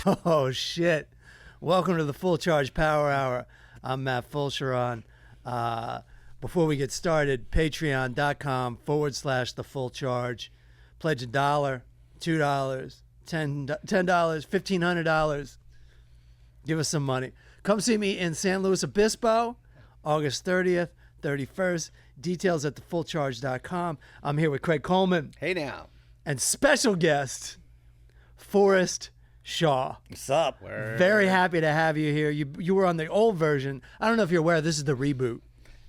Oh, shit. Welcome to the Full Charge Power Hour. I'm Matt Fulcheron. Before we get started, patreon.com/the full charge. Pledge $1, $2, $10, $1,500. Give us some money. Come see me in San Luis Obispo, August 30th, 31st. Details at thefullcharge.com. I'm here with Craig Coleman. Hey now. And special guest, Forrest Shaw. What's up? Very happy to have you here. You were on the old version. I don't know if you're aware, this is the reboot.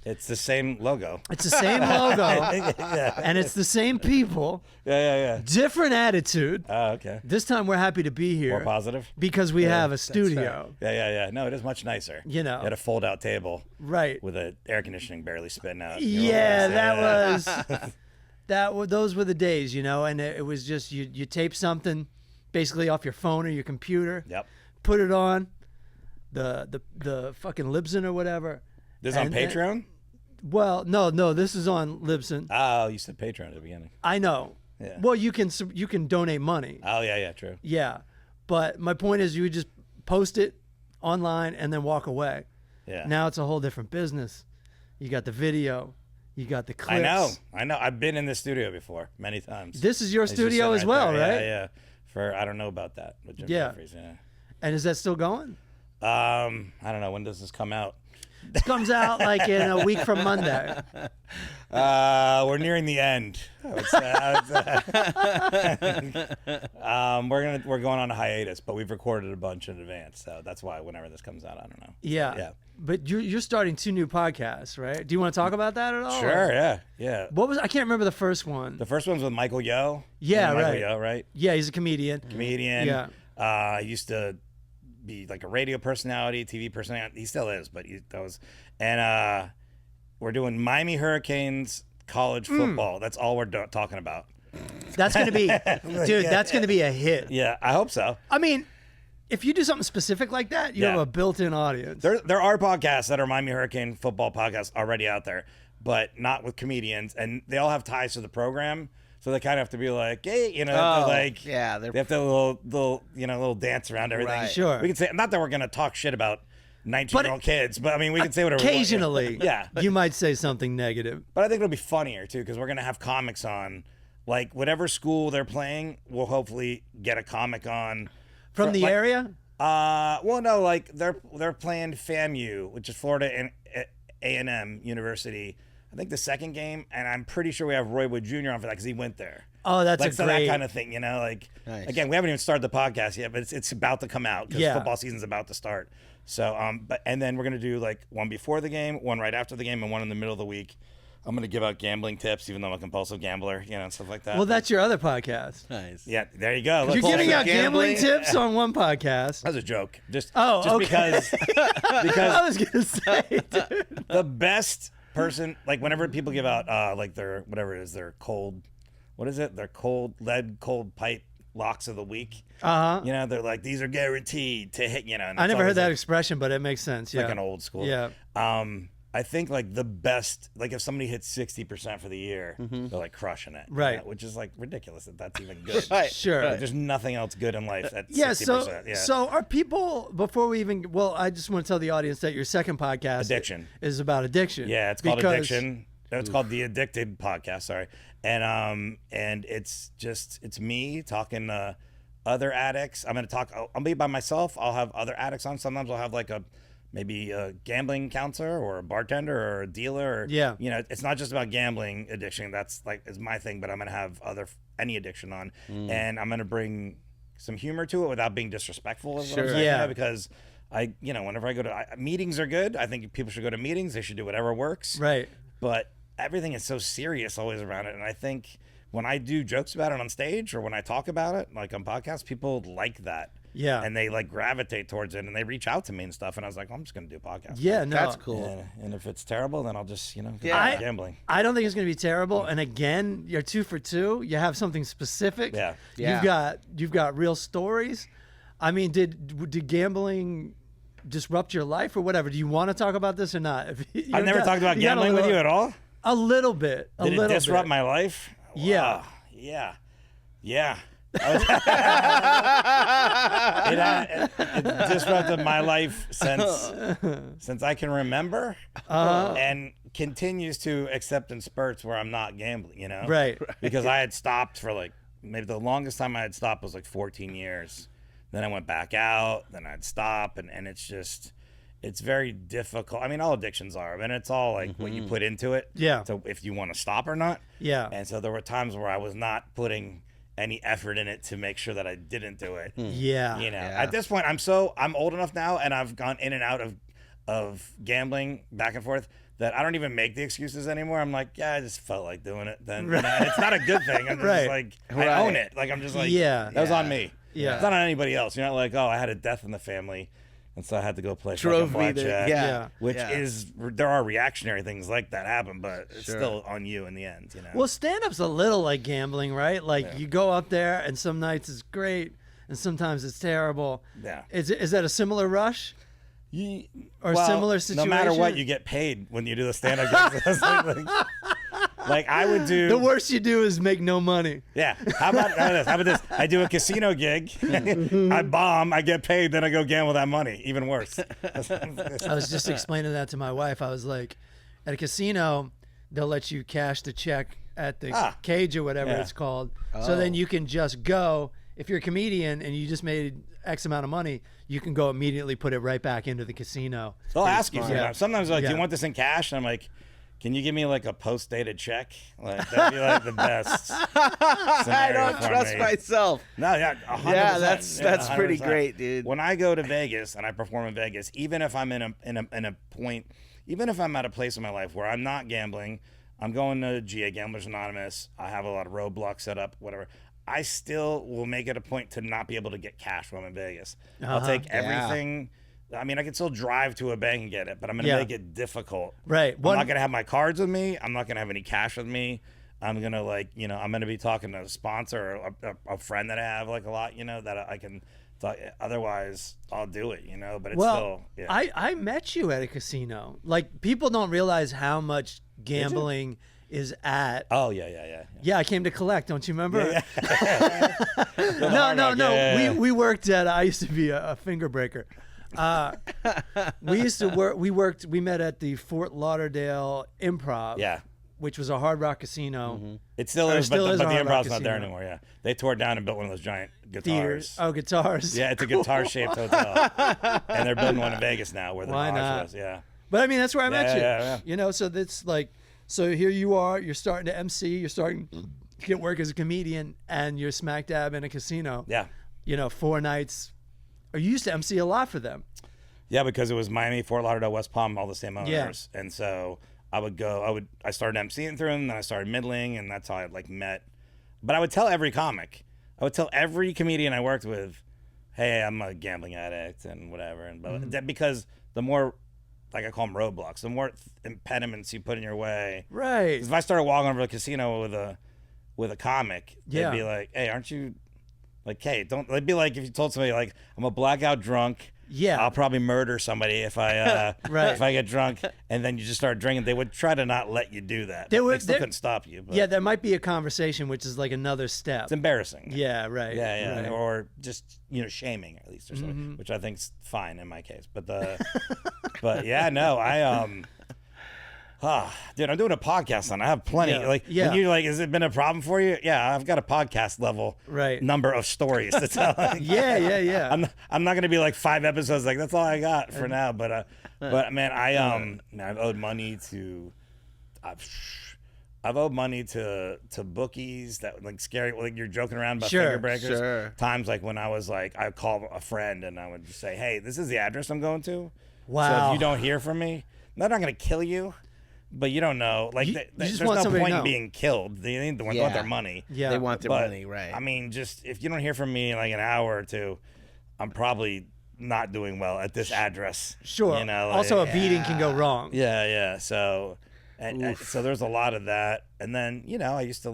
It's the same logo. It's the same logo, Yeah. and it's the same people. Yeah. Different attitude. Oh, okay. This time we're happy to be here. More positive? Because we have a studio. Yeah. No, it is much nicer. You know. You had a fold-out table. Right. With the air conditioning barely spitting out. Yeah, those were the days, you know, and it was just, you tape something basically off your phone or your computer. Yep. Put it on the fucking Libsyn or whatever. This is on Patreon? Well, no, this is on Libsyn. Oh, you said Patreon at the beginning. I know. Yeah. Well, you can donate money. Oh, yeah, true. Yeah. But my point is you would just post it online and then walk away. Yeah. Now it's a whole different business. You got the video. You got the clips. I know. I've been in this studio before many times. This is your studio as well, right? Yeah. I don't know about that with Jim Jeffries. Yeah. And is that still going? I don't know. When does this come out? This comes out like in a week from Monday. We're nearing the end. I would say. We're going on a hiatus, but we've recorded a bunch in advance, so that's why whenever this comes out, I don't know. Yeah. But you're starting 2 new podcasts, right? Do you want to talk about that at all? Sure. Yeah. I can't remember the first one. The first one's with Michael Yo. Yeah, right. Michael Yo, right? Yeah, he's a comedian. Yeah. He used to be like a radio personality, TV personality. He still is, but we're doing Miami Hurricanes college football. That's all we're talking about. That's gonna be, dude. That's gonna be a hit. Yeah, I hope so. I mean, if you do something specific like that, you have a built-in audience. There are podcasts that are Miami Hurricane football podcasts already out there, but not with comedians, and they all have ties to the program. So they kind of have to be like, hey, you know, they have to little dance around everything. Right. Sure. We can say, not that we're going to talk shit about 19-year-old kids, but I mean, we can say whatever occasionally, we want. you might say something negative. But I think it'll be funnier too, because we're going to have comics on, like whatever school they're playing, we'll hopefully get a comic on. From the area? Well, no, like they're playing FAMU, which is Florida and A&M University. I think the second game, and I'm pretty sure we have Roy Wood Jr. on for that because he went there. Oh, that's so great. that kind of thing, you know. Like nice. Again, we haven't even started the podcast yet, but it's about to come out because football season's about to start. So, and then we're gonna do like one before the game, one right after the game, and one in the middle of the week. I'm gonna give out gambling tips, even though I'm a compulsive gambler, you know, and stuff like that. Well, that's your other podcast. Nice. Yeah, there you go. You're giving out gambling tips on one podcast. That's a joke. Just okay. because I was gonna say, dude. The best person, like whenever people give out like their whatever it is, their cold lead cold pipe locks of the week. You know, they're like, these are guaranteed to hit, you know. And I never heard that expression, but it makes sense. Yeah. Like an old school. Yeah. I think like the best, like if somebody hits 60% for the year, they're like crushing it. Right. You know, which is like ridiculous that's even good. Right. Sure. Like, there's nothing else good in life at 60%. So are people, before we even, I just want to tell the audience that your second podcast Addiction. is about addiction. Yeah, it's called Addiction. It's called The Addicted Podcast, sorry. And it's me talking to other addicts. I'll be by myself. I'll have other addicts on. Sometimes I'll have like maybe a gambling counselor or a bartender or a dealer. Or, you know, it's not just about gambling addiction. That's like is my thing, but I'm going to have any addiction on. And I'm going to bring some humor to it without being disrespectful. Is what I'm saying, you know, because whenever I go to meetings are good. I think people should go to meetings. They should do whatever works. Right. But everything is so serious always around it. And I think when I do jokes about it on stage or when I talk about it, like on podcasts, people like that. Yeah. And they like gravitate towards it and they reach out to me and stuff. And I was like, I'm just going to do a podcast. Yeah, no. That's cool. And if it's terrible, then I'll just, gambling. I don't think it's going to be terrible. And again, you're 2 for 2. You have something specific. Yeah. You've got real stories. I mean, did gambling disrupt your life or whatever? Do you want to talk about this or not? I've never talked about gambling with you at all. A little bit. Did it disrupt my life? Yeah. Wow. Yeah. It disrupted my life since I can remember, and continues to, except in spurts where I'm not gambling, you know? Right. Because I had stopped for like, maybe the longest time I had stopped was like 14 years. Then I went back out, then I'd stop, and it's just, it's very difficult. I mean, all addictions are, and it's all like what you put into it. Yeah. So if you want to stop or not. Yeah. And so there were times where I was not putting any effort in it to make sure that I didn't do it. Yeah. You know, Yeah. at this point, I'm old enough now, and I've gone in and out of gambling back and forth, that I don't even make the excuses anymore. I'm like, yeah, I just felt like doing it. Then you know, it's not a good thing. I'm just Right. like, I own it. Like, I'm just like, Yeah. that was on me. Yeah. It's not on anybody else. You're not like, oh, I had a death in the family, and so I had to go play Drove fucking me to blackjack. Yeah. Which Yeah. is, there are reactionary things like that happen, but it's Sure. still on you in the end, you know? Well, stand-up's a little like gambling, right? Like you go up there, and some nights it's great, and sometimes it's terrible. Yeah. Is that a similar rush? Or Well, similar no matter what, situation? you get paid when you do the stand-up gigs. like I would do. The worst you do is make no money. Yeah. How about this? How about this? I do a casino gig. I bomb. I get paid. Then I go gamble that money. Even worse. I was just explaining that to my wife. I was like, at a casino, they'll let you cash the check at the cage or whatever Yeah. it's called. So then you can just go. If you're a comedian and you just made X amount of money, you can go immediately put it right back into the casino. They'll ask you smart. sometimes. Sometimes they're like, do Yeah. you want this in cash? And I'm like, can you give me like a post-dated check? Like that'd be like the best. I don't trust myself. No, yeah, 100%. Yeah, that's pretty 100%. great, dude. When I go to Vegas and I perform in Vegas, even if I'm in a point, even if I'm at a place in my life where I'm not gambling, I'm going to GA Gamblers Anonymous. I have a lot of roadblocks set up, whatever. I still will make it a point to not be able to get cash when I'm in Vegas. I'll take everything. I mean, I can still drive to a bank and get it, but I'm going to make it difficult. Right. I'm not going to have my cards with me. I'm not going to have any cash with me. I'm going to I'm going to be talking to a sponsor or a friend that I have like a lot, that I can talk. Otherwise, I'll do it, but it's still, yeah. I met you at a casino. Like, people don't realize how much gambling is at. Oh, yeah. Yeah, I came to collect. Don't you remember? Yeah. No. Yeah. We worked at. I used to be a finger breaker. We used to work. We met at the Fort Lauderdale Improv. Yeah. Which was a Hard Rock casino. Mm-hmm. It still is, but the Improv's not there anymore. Yeah, they tore it down and built one of those giant guitars. Theaters. Oh, guitars. Yeah, it's a guitar-shaped hotel, and they're building one in Vegas now where the Why garage not? was. Yeah. But I mean, that's where I met you. Yeah. So that's like, so here you are. You're starting to MC. You're starting to get work as a comedian, and you're smack dab in a casino. Yeah. 4 nights. Or you used to MC a lot for them. Yeah, because it was Miami, Fort Lauderdale, West Palm, all the same owners, and so I started emceeing through them, then I started middling, and that's how I met. But I would tell every comic, I would tell every comedian I worked with, hey, I'm a gambling addict and whatever, and because the more, like I call them roadblocks, the more impediments you put in your way. Right. If I started walking over to a casino with a comic, Yeah. they'd be like, hey, aren't you, like, hey, don't. It'd be like if you told somebody like, I'm a blackout drunk. Yeah. I'll probably murder somebody if I Right. if I get drunk, and then you just start drinking. They would try to not let you do that. They They still couldn't stop you. But Yeah, there might be a conversation, which is like another step. it's embarrassing. Yeah, right. Yeah, right. or just shaming at least or something, which I think's fine in my case. But but yeah, no, dude, I'm doing a podcast on it. I have plenty. Yeah. Like, Yeah. when you're like, has it been a problem for you? Yeah, I've got a podcast level number of stories to tell. Yeah. I'm not gonna be like 5 episodes. Like, that's all I got for now. But man, I've owed money to, I've owed money to bookies that like scary. Like, you're joking around about finger breakers. Sure. Times like when I was like, I call a friend and I would just say, hey, this is the address I'm going to. Wow. So if you don't hear from me, they're not gonna kill you. But you don't know. Like, You just there's want no somebody to point in know. being killed. They want their money. Yeah. They want their But, money, right? I mean, just if you don't hear from me in like an hour or two, I'm probably not doing well at this address. Sure. Also, a beating can go wrong. Yeah. So, and so there's a lot of that. And then I used to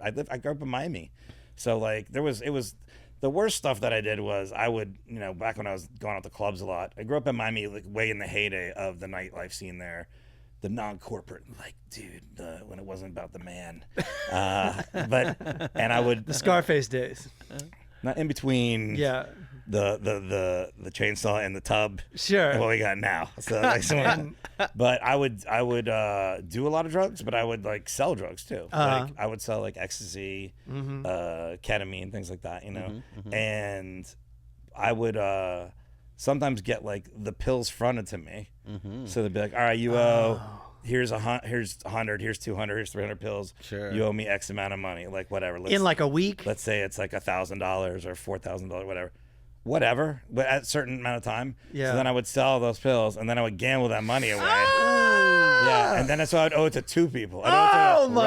I grew up in Miami, so like it was the worst stuff that I did was I would back when I was going out to clubs a lot. I grew up in Miami, like way in the heyday of the nightlife scene there. the non-corporate, like, dude, when it wasn't about the man. And I would The Scarface days. not in between. Yeah. The chainsaw and the tub. Sure. And what we got now. So like, but I would do a lot of drugs, but I would like sell drugs too. Like I would sell like ecstasy, ketamine, things like that, you know. And I would sometimes get like the pills fronted to me. So they'd be like, all right, you owe here's 100, here's 200, here's 300 pills. Sure. You owe me X amount of money, like whatever. In like a week? Let's say it's like $1,000 or $4,000, whatever, but at a certain amount of time. Yeah. So then I would sell those pills, and then I would gamble that money away. Yeah, and then so I'd owe it to two people. Oh my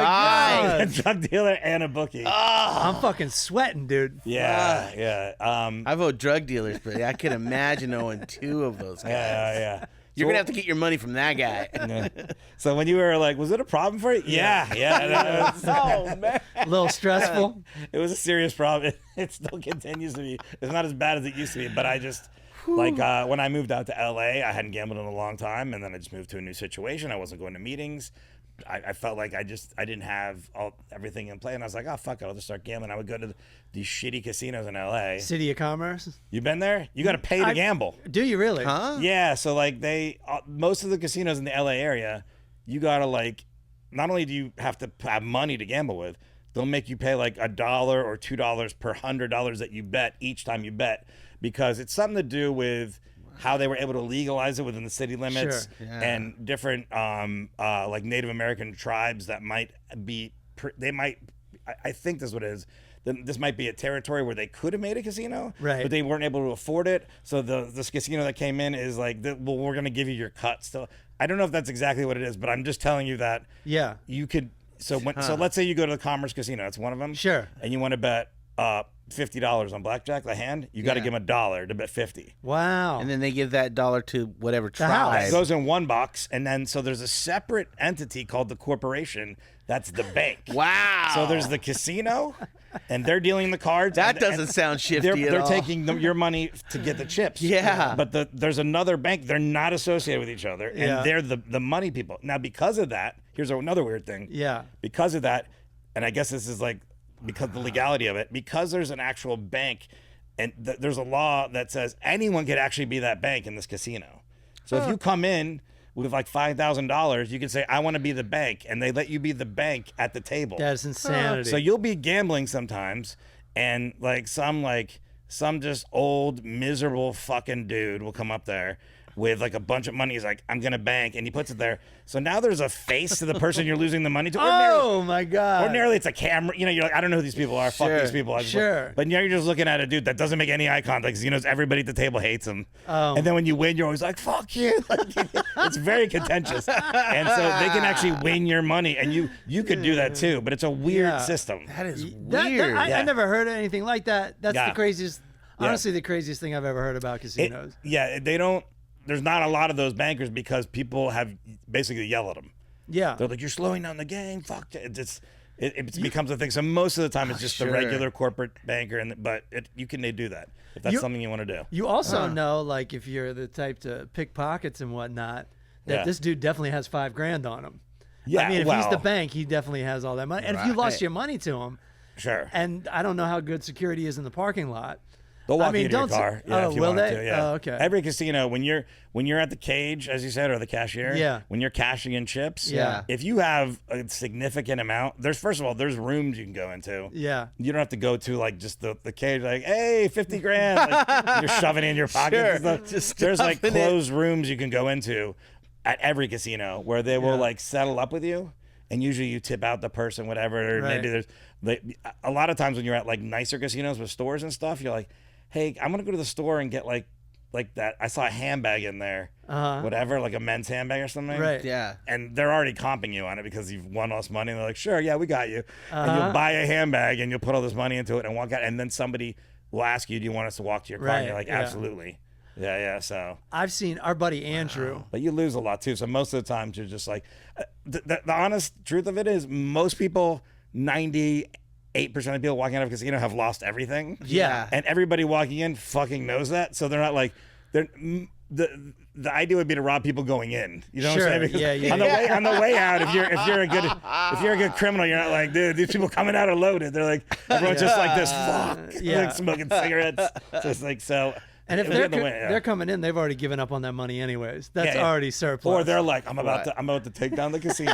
a God. drug dealer and a bookie. I'm fucking sweating, dude. Yeah. I've owed drug dealers, but I can imagine owing two of those guys. Yeah. You're going to have to get your money from that guy. Yeah. So when you were like, was it a problem for you? Yeah. Oh, man. A little stressful. It was a serious problem. It still continues to be. It's not as bad as it used to be, but I just, like, when I moved out to LA, I hadn't gambled in a long time, and then I just moved to a new situation. I wasn't going to meetings. I felt like I didn't have everything in play, and I was like, oh, fuck it, I'll just start gambling. I would go to these shitty casinos in LA. City of Commerce. You been there? You got to pay to gamble. Do you really? Huh? Yeah, so like most of the casinos in the LA area, you got to like, not only do you have to have money to gamble with, they'll make you pay like $1 or $2 per $100 that you bet each time you bet, because it's something to do with how they were able to legalize it within the city limits. Sure. Yeah. And different like Native American tribes that might be, I think this is what it is. This might be a territory where they could have made a casino, right? But they weren't able to afford it. So this casino that came in is like, well, we're going to give you your cut still. I don't know if that's exactly what it is, but I'm just telling you that you could. So let's say you go to the Commerce Casino. That's one of them. Sure. And you want to bet $50 on blackjack, the hand. You got to give them $1 to bet 50. Wow. And then they give that dollar to whatever house. tribe. It goes in one box, and then so there's a separate entity called the corporation. That's the bank. Wow. So there's the casino, and they're dealing the cards. That doesn't sound shifty at They're all. taking your money to get the chips. Yeah. But there's another bank. They're not associated with each other, and Yeah. they're the money people. Now, because of that, here's another weird thing. Yeah. Because of that, and I guess this is like because the legality of it, because there's an actual bank, and there's a law that says anyone could actually be that bank in this casino. So if you come in with like $5,000, you can say, I want to be the bank, and they let you be the bank at the table. That's insanity. So you'll be gambling sometimes, and like some just old miserable fucking dude will come up there with like a bunch of money. He's like, I'm gonna bank, and he puts it there. So now there's a face to the person you're losing the money to. Oh my God. Ordinarily it's a camera. You know, you're like, I don't know who these people are. Fuck these people. Sure. But now you're just looking at a dude that doesn't make any eye contact because he knows everybody at the table hates him. Oh. And then when you win, you're always like, fuck you. Like, it's very contentious. And so they can actually win your money, and you could do that too. But it's a weird system. That is That- weird. I never heard of anything like that. That's Yeah. the craziest, Yeah. honestly, the craziest thing I've ever heard about casinos. They don't. There's not a lot of those bankers because people have basically yell at them. Yeah. They're like, you're slowing down the game. Fuck it. It becomes a thing. So most of the time, it's just the regular corporate banker, but you can do that if that's something you want to do. You also know, like, if you're the type to pick pockets and whatnot, that this dude definitely has $5,000 on him. Yeah, I mean, if he's the bank, he definitely has all that money. And if you lost your money to him, sure. and I don't know how good security is in the parking lot. They'll walk I mean, you to your don't car. oh, If you will want they? to. Yeah. Oh, okay. Every casino, when you're at the cage, as you said, or the cashier, when you're cashing in chips, Yeah. if you have a significant amount, there's rooms you can go into. Yeah. You don't have to go to like just the cage, like, hey, 50 grand. Like, you're shoving it in your pockets. Sure. And stuff. Just There's like stuffing it. closed rooms you can go into at every casino where they will like settle up with you. And usually you tip out the person, whatever. Or Right. maybe a lot of times when you're at like nicer casinos with stores and stuff, you're like, hey, I'm gonna go to the store and get like that. I saw a handbag in there, whatever, like a men's handbag or something. Right. Yeah. And they're already comping you on it because you've won all this money. And they're like, sure, yeah, we got you. And you'll buy a handbag and you'll put all this money into it and walk out. And then somebody will ask you, do you want us to walk to your car? Right, And you're like, yeah. absolutely. Yeah. So, I've seen our buddy Andrew. but you lose a lot too. So most of the times you're just like, the honest truth of it is most people, 98% of people walking out of a casino have lost everything. Yeah. And everybody walking in fucking knows that. So they're not like, the idea would be to rob people going in. You know what Sure, I'm saying? Because yeah. on the way out, if you're a good criminal, you're not like, dude, these people coming out are loaded. They're like, everyone's just like this, fuck, Yeah. like smoking cigarettes. So it's like so. And if it'll be they're on the way, yeah. they're coming in, they've already given up on that money anyways. That's Yeah. already surplus. Or they're like, I'm about to take down the casino.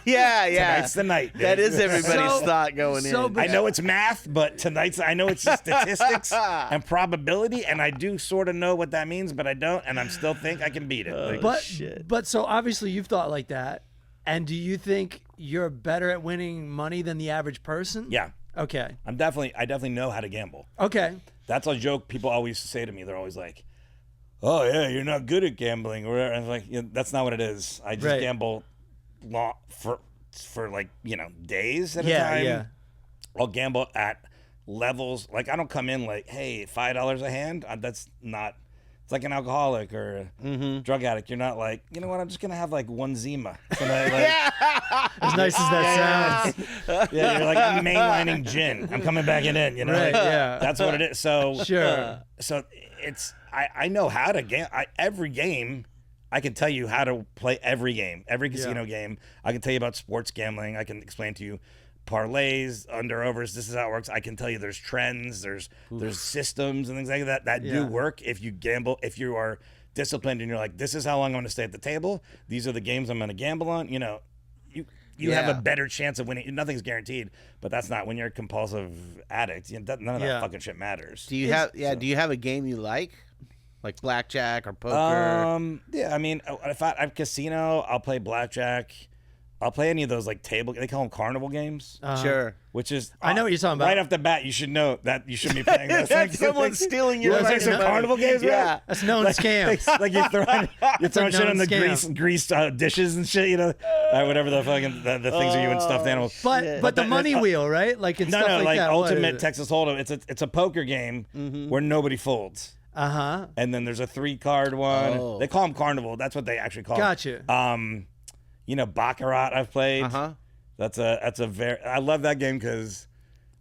Yeah. Tonight's the night. Dude. That is everybody's So- thought going so in. but- I know it's math, but I know it's statistics and probability, and I do sort of know what that means, but I don't, and I still think I can beat it. Like, shit. But so obviously you've thought like that. And do you think you're better at winning money than the average person? yeah, Okay. I definitely know how to gamble. Okay. That's a joke people always say to me. They're always like, "Oh yeah, you're not good at gambling," or whatever. And I'm like, yeah, that's not what it is. I just Right. gamble for like days at a Yeah, time. yeah. I'll gamble at levels like I don't come in like, hey, $5 a hand. That's not. It's like an alcoholic or a drug addict. You're not like, you know what? I'm just gonna have like one Zima. Tonight, like, As nice as that sounds. yeah, you're like I'm mainlining gin. I'm coming back in. You know, Right, Like, yeah. that's what it is. So Sure. So it's I know how to game. Every game, I can tell you how to play every game, every casino game. I can tell you about sports gambling. I can explain to you parlays, under overs. This is how it works. I can tell you there's trends, there's systems and things like that do Yeah. work if you gamble. If you are disciplined and you're like, this is how long I'm going to stay at the table. These are the games I'm going to gamble on. You know, you have a better chance of winning. Nothing's guaranteed, but that's not when you're a compulsive addict. None of that fucking shit matters. Do you have Do you have a game you like blackjack or poker? Yeah, I mean, if I'm casino, I'll play blackjack. I'll play any of those like table. They call them carnival games, Sure. which is I know what you're talking about. Right off the bat, you should know that you shouldn't be playing those things. Someone's stealing your You wanna money. take some carnival games, bro? Yeah. That's known scams. Like you're throwing shit known on the scam. grease dishes and shit, whatever the fucking the things are you and stuffed animals. But the money wheel, right? Like it's stuff like that. What ultimate is it? Texas Hold'em. It's a poker game where nobody folds. Uh-huh. And then there's a 3-card one. Oh. They call them carnival. That's what they actually call them. Gotcha. Baccarat I've played. Uh-huh. That's a very. I love that game because,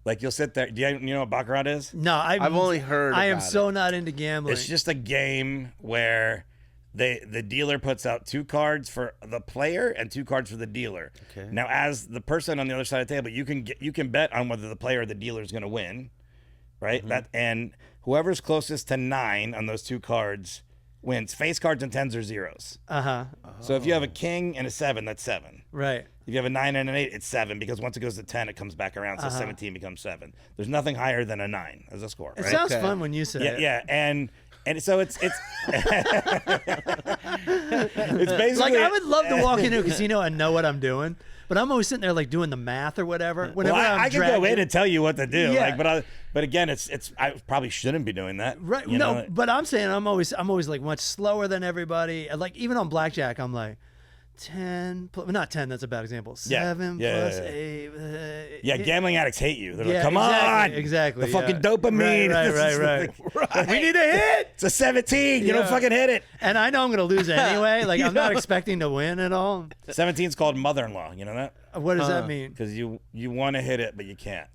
like, you'll sit there. Do you know what Baccarat is? No, I've only heard I am about so it. not into gambling. It's just a game where the dealer puts out 2 cards for the player and 2 cards for the dealer. Okay. Now, as the person on the other side of the table, you can bet on whether the player or the dealer is going to win, right? And whoever's closest to 9 on those 2 cards wins. Face cards and 10s are zeros. Uh-huh. So if you have a king and a 7, that's 7. Right. If you have a 9 and an 8, it's 7 because once it goes to 10, it comes back around. So 17 becomes 7. There's nothing higher than a 9 as a score, It right? sounds Okay. fun when you say Yeah, it. yeah, and so it's it's basically Like I would love to walk into a casino and know what I'm doing, but I'm always sitting there like doing the math or whatever. Whenever Well, I can go in dragged and tell you what to do, Yeah. like, but again, it's I probably shouldn't be doing that, Right. you No, know? but I'm saying I'm always like much slower than everybody. And, like even on blackjack, I'm like 10, not 10. That's a bad example. 7 Yeah, plus yeah. 8. Yeah, gambling addicts hate you. They're Yeah, like, come exactly, on, exactly, the fucking yeah. dopamine. Right, This is right. We need a hit. It's a 17. You don't Yeah. fucking hit it. And I know I'm gonna lose anyway. Like I'm not expecting to win at all. 17's called mother-in-law. You know that? What does that mean? Because you want to hit it, but you can't.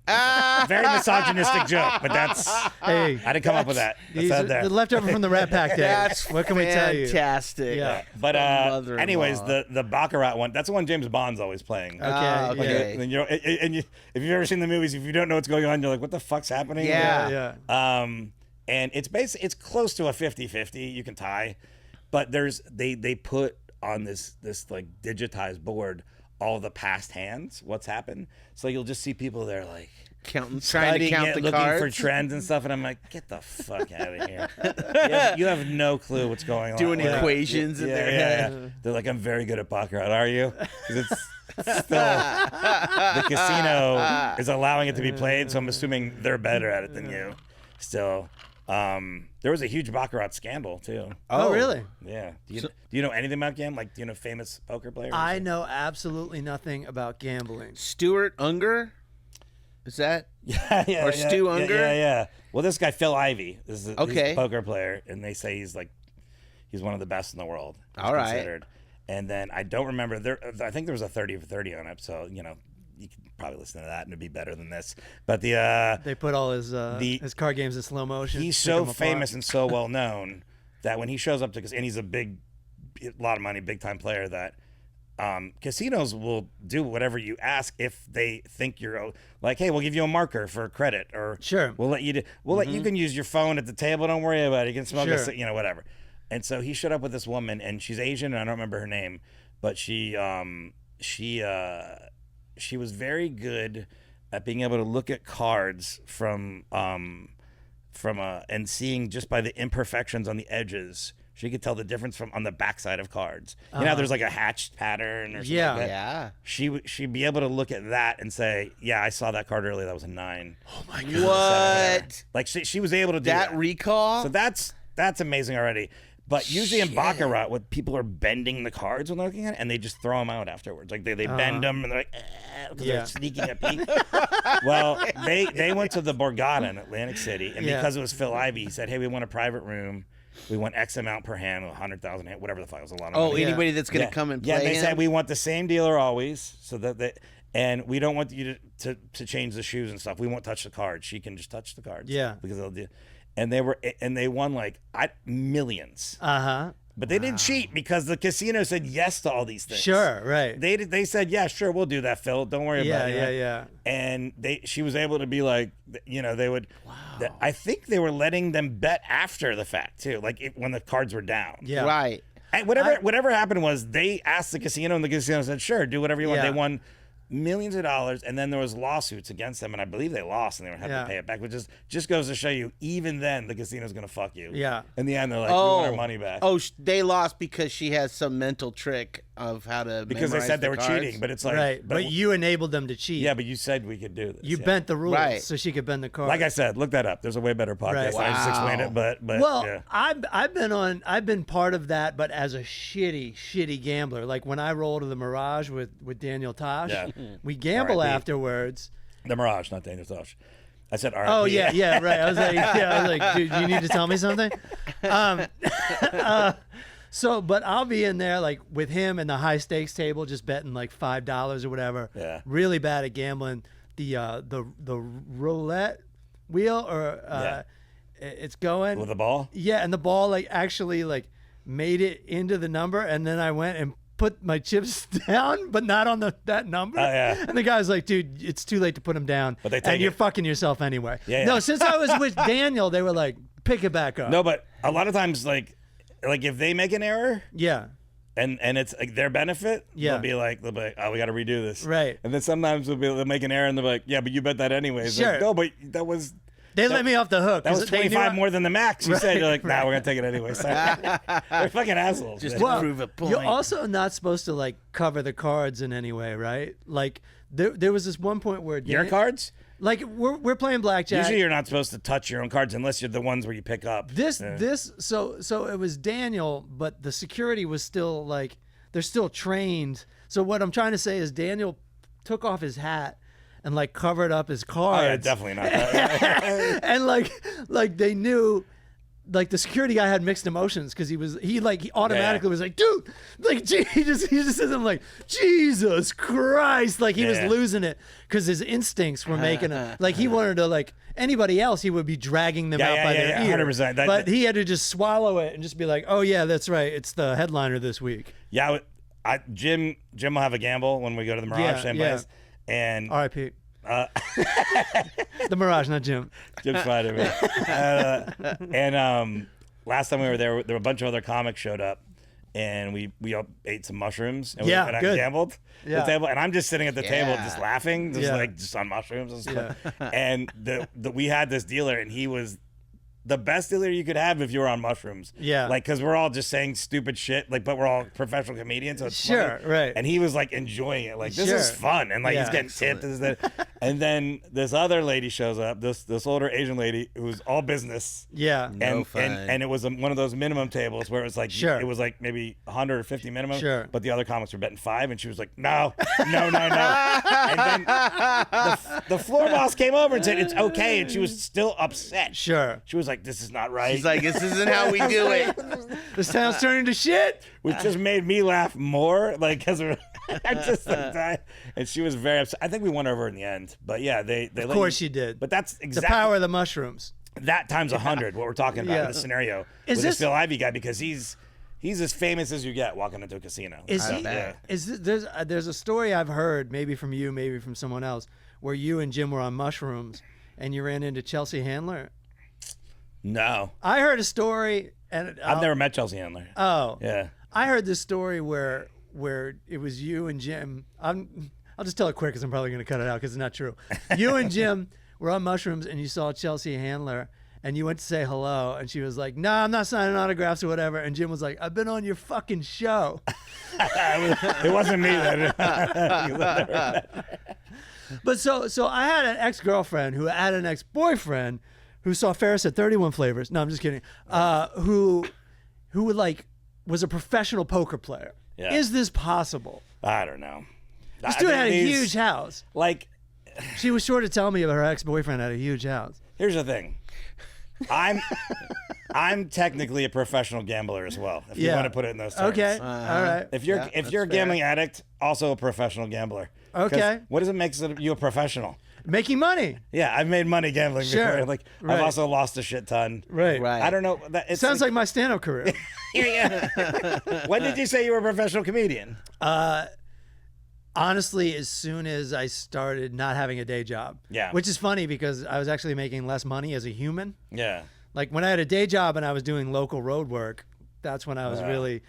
Very misogynistic joke, but that's Hey, I didn't come up with that. That's these out are there. the leftover from the Rat Pack days. That's What can we tell you? Fantastic. Yeah. But Mother-in-law. anyways, the Baccarat one, that's the one James Bond's always playing. Okay. okay. And, if you've ever seen the movies, if you don't know what's going on, you're like, what the fuck's happening? Yeah. Yeah. And it's close to a 50-50. You can tie, but they put on this like digitized board all the past hands, what's happened. So you'll just see people there like Trying to studying count it, the looking cards. for trends and stuff, and I'm like, get the fuck out of here. You have no clue what's going on. Doing Like, equations in their head. yeah. They're like, I'm very good at Baccarat. Are you? 'Cause it's still the casino is allowing it to be played, so I'm assuming they're better at it than you. Still, there was a huge Baccarat scandal too. Oh, really? Yeah. Do you know anything about gambling? Like, do you know famous poker players? I know absolutely nothing about gambling. Stuart Unger? Is that? yeah, Or Stu Unger? Yeah. Well, this guy Phil Ivey is he's Okay. a poker player, and they say he's one of the best in the world. He's All right. considered. And then I don't remember I think there was a 30 for 30 on it, so you can probably listen to that and it'd be better than this. But They put all his card games in slow motion. he's pick so 'em apart. famous and so well known that when he shows up to, and he's a lot of money, big time player, that casinos will do whatever you ask if they think you're like, hey, we'll give you a marker for credit, or Sure. we'll let you let you can use your phone at the table. Don't worry about it. You can smoke Sure. a, whatever. And so he showed up with this woman, and she's Asian, and I don't remember her name, but she was very good at being able to look at cards from and seeing just by the imperfections on the edges. She could tell the difference from on the backside of cards. You know, there's like a hatched pattern or something Yeah. like that. Yeah. She'd be able to look at that and say, yeah, I saw that card earlier. That was a 9. Oh my God. What? Like she was able to do That recall? So that's amazing already. But usually in Baccarat, what people are bending the cards when they're looking at it, and they just throw them out afterwards. Like they bend them, and they're like, because they're sneaking a peek. Well, they went to the Borgata in Atlantic City, and because it was Phil Ivey, he said, hey, we want a private room. We want X amount per hand, 100,000, whatever the fuck. It was a lot of money. Anybody that's going to come and play they him? said we want the same dealer always, so that and we don't want you to change the shoes and stuff. We won't touch the cards. She can just touch the cards. Yeah. Because they'll do. And they won like millions. Uh-huh. But they didn't cheat because the casino said yes to all these things. Sure, right. They said, yeah, sure, we'll do that, Phil. Don't worry about it. Yeah. And she was able to be like, they would. Wow. I think they were letting them bet after the fact too, like when the cards were down. Yeah. Right. And whatever happened was they asked the casino, and the casino said, sure, do whatever you want. Yeah. They won millions of dollars, and then there was lawsuits against them, and I believe they lost, and they were having to pay it back, which just goes to show you, even then, the casino's going to fuck you. Yeah. In the end, they're like, we want our money back. Oh, they lost because she has some mental trick of how to Because they memorize said they the were cards. cheating, but it's like, Right. But you enabled them to cheat. yeah, but you said we could do this. You yeah. bent the rules Right. so she could bend the cards. Like I said, look that up. There's a way better podcast. Right. I just explained it, but Well, yeah. I've been part of that, but as a shitty gambler. Like when I rolled to the Mirage with Daniel Tosh, we gamble R.I.P. afterwards. The Mirage, not Daniel Tosh. I said RIP. Oh yeah, right. I was like, dude, you need to tell me something. But I'll be in there like with him in the high stakes table, just betting like $5 or whatever. Yeah. Really bad at gambling. The roulette wheel it's going With the ball? Yeah, and the ball like actually like made it into the number, and then I went and put my chips down, but not on that number. Oh, yeah. And the guy's like, dude, it's too late to put them down. But they take and you're it. fucking yourself anyway. Yeah. No, since I was with Daniel, they were like, pick it back up. No, but a lot of times, like if they make an error, Yeah. and it's like their benefit, Yeah. they'll be like, oh, we got to redo this. Right. And then sometimes they'll make an error, and they're like, yeah, but you bet that anyways. Sure. Like, no, but that was... They let me off the hook. That was 25 more than the max. You said, you're like, nah, right. we're going to take it anyway. Sorry. They're fucking assholes. Just man. to prove a point. You're also not supposed to like cover the cards in any way, right? Like there was this one point where Your cards? like we're playing blackjack. Usually you're not supposed to touch your own cards unless you're the ones where you pick up. So it was Daniel, but the security was still like they're still trained. So what I'm trying to say is Daniel took off his hat and like covered up his cards. Oh, yeah, definitely not. And like they knew, like the security guy had mixed emotions because he automatically was like, dude, like he just says, I'm like, Jesus Christ, like he was losing it because his instincts were making him like he wanted to, like anybody else he would be dragging them out by their ear. 100%. But he had to just swallow it and just be like, oh yeah, that's right, it's the headliner this week. Yeah, Jim will have a gamble when we go to the Mirage. Same place. And R.I.P. The Mirage, not Jim. Jim's Spider Man. And last time we were there were a bunch of other comics showed up, and we all ate some mushrooms. And Yeah, and I good. gambled the table, and I'm just sitting at the table just laughing, just on mushrooms and stuff. And we had this dealer, and he was the best dealer you could have if you were on mushrooms. Yeah. Like, because we're all just saying stupid shit, like, but we're all professional comedians. So it's Sure, funny. right. And he was like enjoying it. Like, this is Sure. fun. And like, he's getting tipped. And then this other lady shows up, this older Asian lady who's all business. Yeah. And, fun. and it was one of those minimum tables where it was like, Sure. it was like maybe 100 or 50 minimum. Sure. But the other comics were betting 5, and she was like, no. And then the floor boss came over and said, it's okay. And she was still upset. Sure. She was like, this is not right. He's like, this isn't how we do it. This town's turning to shit. Which just made me laugh more, like, because I just like died. And she was very upset. I think we won over in the end, but yeah, they Of course you did. But that's The exactly power of the mushrooms. that times 100. What we're talking about Yeah. in this scenario Is with this- this Phil Ivey guy, because he's as famous as you get walking into a casino. Is So, he? yeah. There's a story I've heard, maybe from you, maybe from someone else, where you and Jim were on mushrooms and you ran into Chelsea Handler. No, I heard a story, and I've never met Chelsea Handler. Oh, Yeah. I heard this story where it was you and Jim. I'll just tell it quick because I'm probably going to cut it out because it's not true. You and Jim were on mushrooms and you saw Chelsea Handler and you went to say hello and she was like, "No, I'm not signing autographs or whatever." And Jim was like, "I've been on your fucking show." It wasn't me then. But so I had an ex-girlfriend who had an ex-boyfriend who saw Ferris at 31 Flavors. No, I'm just kidding. Who would was a professional poker player. Yeah. Is this possible? I don't know. This dude had a huge house. Like, She was sure to tell me about her ex-boyfriend had a huge house. here's the thing. I'm technically a professional gambler as well, if you Yeah. want to put it in those terms. Okay. All right. If you're a gambling addict, also a professional gambler. 'Cause Okay. What does it make you a professional? Making money. Yeah, I've made money gambling Sure. before. Like Right. I've also lost a shit ton. Right. Right. I don't know. It Sounds like my stand-up career. When did you say you were a professional comedian? Honestly, as soon as I started not having a day job. Yeah. Which is funny because I was actually making less money as a human. Yeah. Like when I had a day job and I was doing local road work, that's when I was really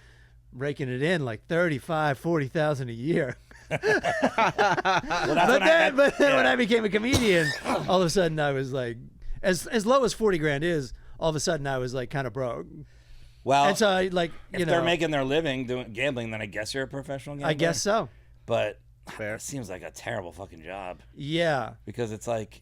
raking it in, like 35, 40,000 a year. Well, that's But then when yeah. I became a comedian, all of a sudden I was like, as low as 40 grand is, all of a sudden I was like kind of broke. Well, And so I like, if they're making their living doing gambling, then I guess you're a professional gambler. I guess so. But Fair. it seems like a terrible fucking job Yeah. because it's like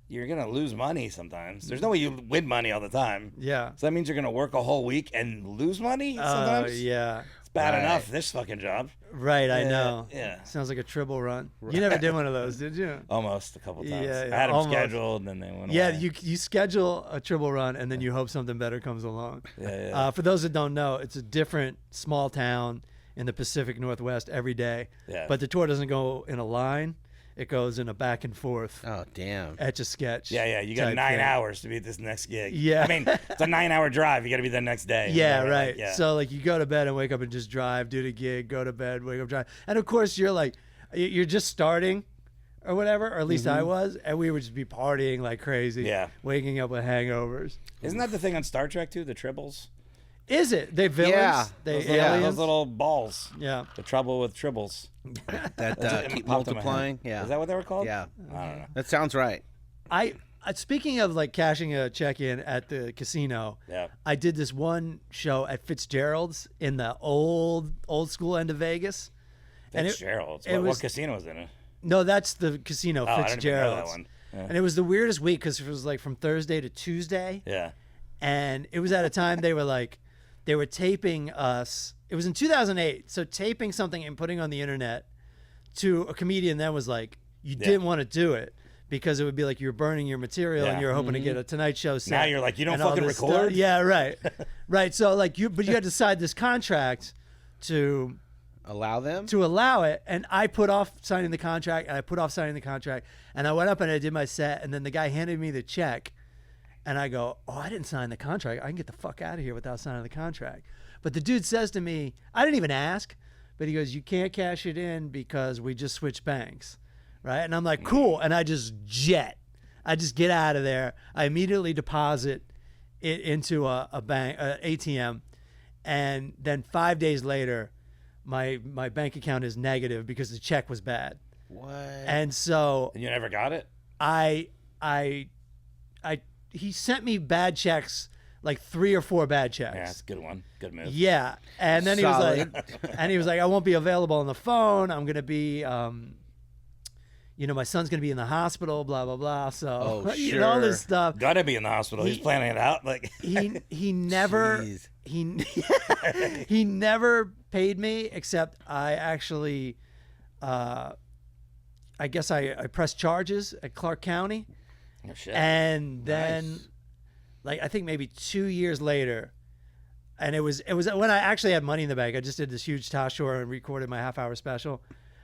you're gonna lose money sometimes. There's no way you win money all the time. Yeah. So that means you're gonna work a whole week and lose money Oh, sometimes. yeah. It's bad Right. enough this fucking job. Right, I Yeah, know. yeah. Sounds like a triple run. You never did one of those, did you? Almost a couple times. Yeah, yeah, I had them almost. scheduled and then they went Yeah, away. you schedule a triple run and then you hope something better comes along. Yeah. For those that don't know, it's a different small town in the Pacific Northwest every day. Yeah. But the tour doesn't go in a line; it goes in a back and forth, Oh, damn. etch a sketch. Yeah, you got type 9 thing. hours to be at this next gig. Yeah. I mean, it's a 9-hour drive. You got to be there next day. Yeah, Whatever, right. like, yeah. So like you go to bed and wake up and just drive, do the gig, go to bed, wake up, drive, and of course you're like, you're just starting, or whatever, or at least I was, and we would just be partying like crazy. Yeah. Waking up with hangovers. Isn't that the thing on Star Trek too? The tribbles? Is it? They villains? Yeah. They Those little, aliens? those little balls. Yeah. The trouble with tribbles. That It keep popped in my head. multiplying. Yeah. Is that what they were called? Yeah. I don't know. That sounds right. Speaking of like cashing a check in at the casino, Yeah. I did this one show at Fitzgerald's in the old school end of Vegas. And it- Fitzgerald's. it What was- casino was in it? No, that's the casino, Oh, I didn't even know Fitzgerald's. that one. Yeah. And it was the weirdest week because it was like from Thursday to Tuesday. Yeah. And it was at a time they were taping us. It was in 2008. So taping something and putting on the internet to a comedian then was like, you didn't want to do it because it would be like you're burning your material and Yeah. you're hoping to get a Tonight Show set. Now you're like, you don't and all fucking this record? stuff. Yeah, right. Right. So like but you had to sign this contract to Allow them? allow it, and I put off signing the contract, and I went up and I did my set, and then the guy handed me the check, and I go, oh, I didn't sign the contract. I can get the fuck out of here without signing the contract. But the dude says to me, I didn't even ask, but he goes, you can't cash it in because we just switched banks, right? And I'm like, cool, and I just get out of there. I immediately deposit it into a bank, ATM, and then 5 days later, my bank account is negative because the check was bad. What? And so And you never got it? he sent me bad checks, like 3 or 4 bad Yeah, checks. it's a good one. Good move. Yeah. And then Solid. he was like, I won't be available on the phone. I'm going to be, my son's going to be in the hospital, blah, blah, blah. So, Oh, all this sure. stuff. Gotta be in the hospital. He's planning it out. Like, He never, Jeez. he never paid me except I actually, I guess I pressed charges at Clark County. oh, shit. And then, Nice. like, I think maybe 2 years later, and it was when I actually had money in the bank. I just did this huge Tosh and recorded my half-hour special.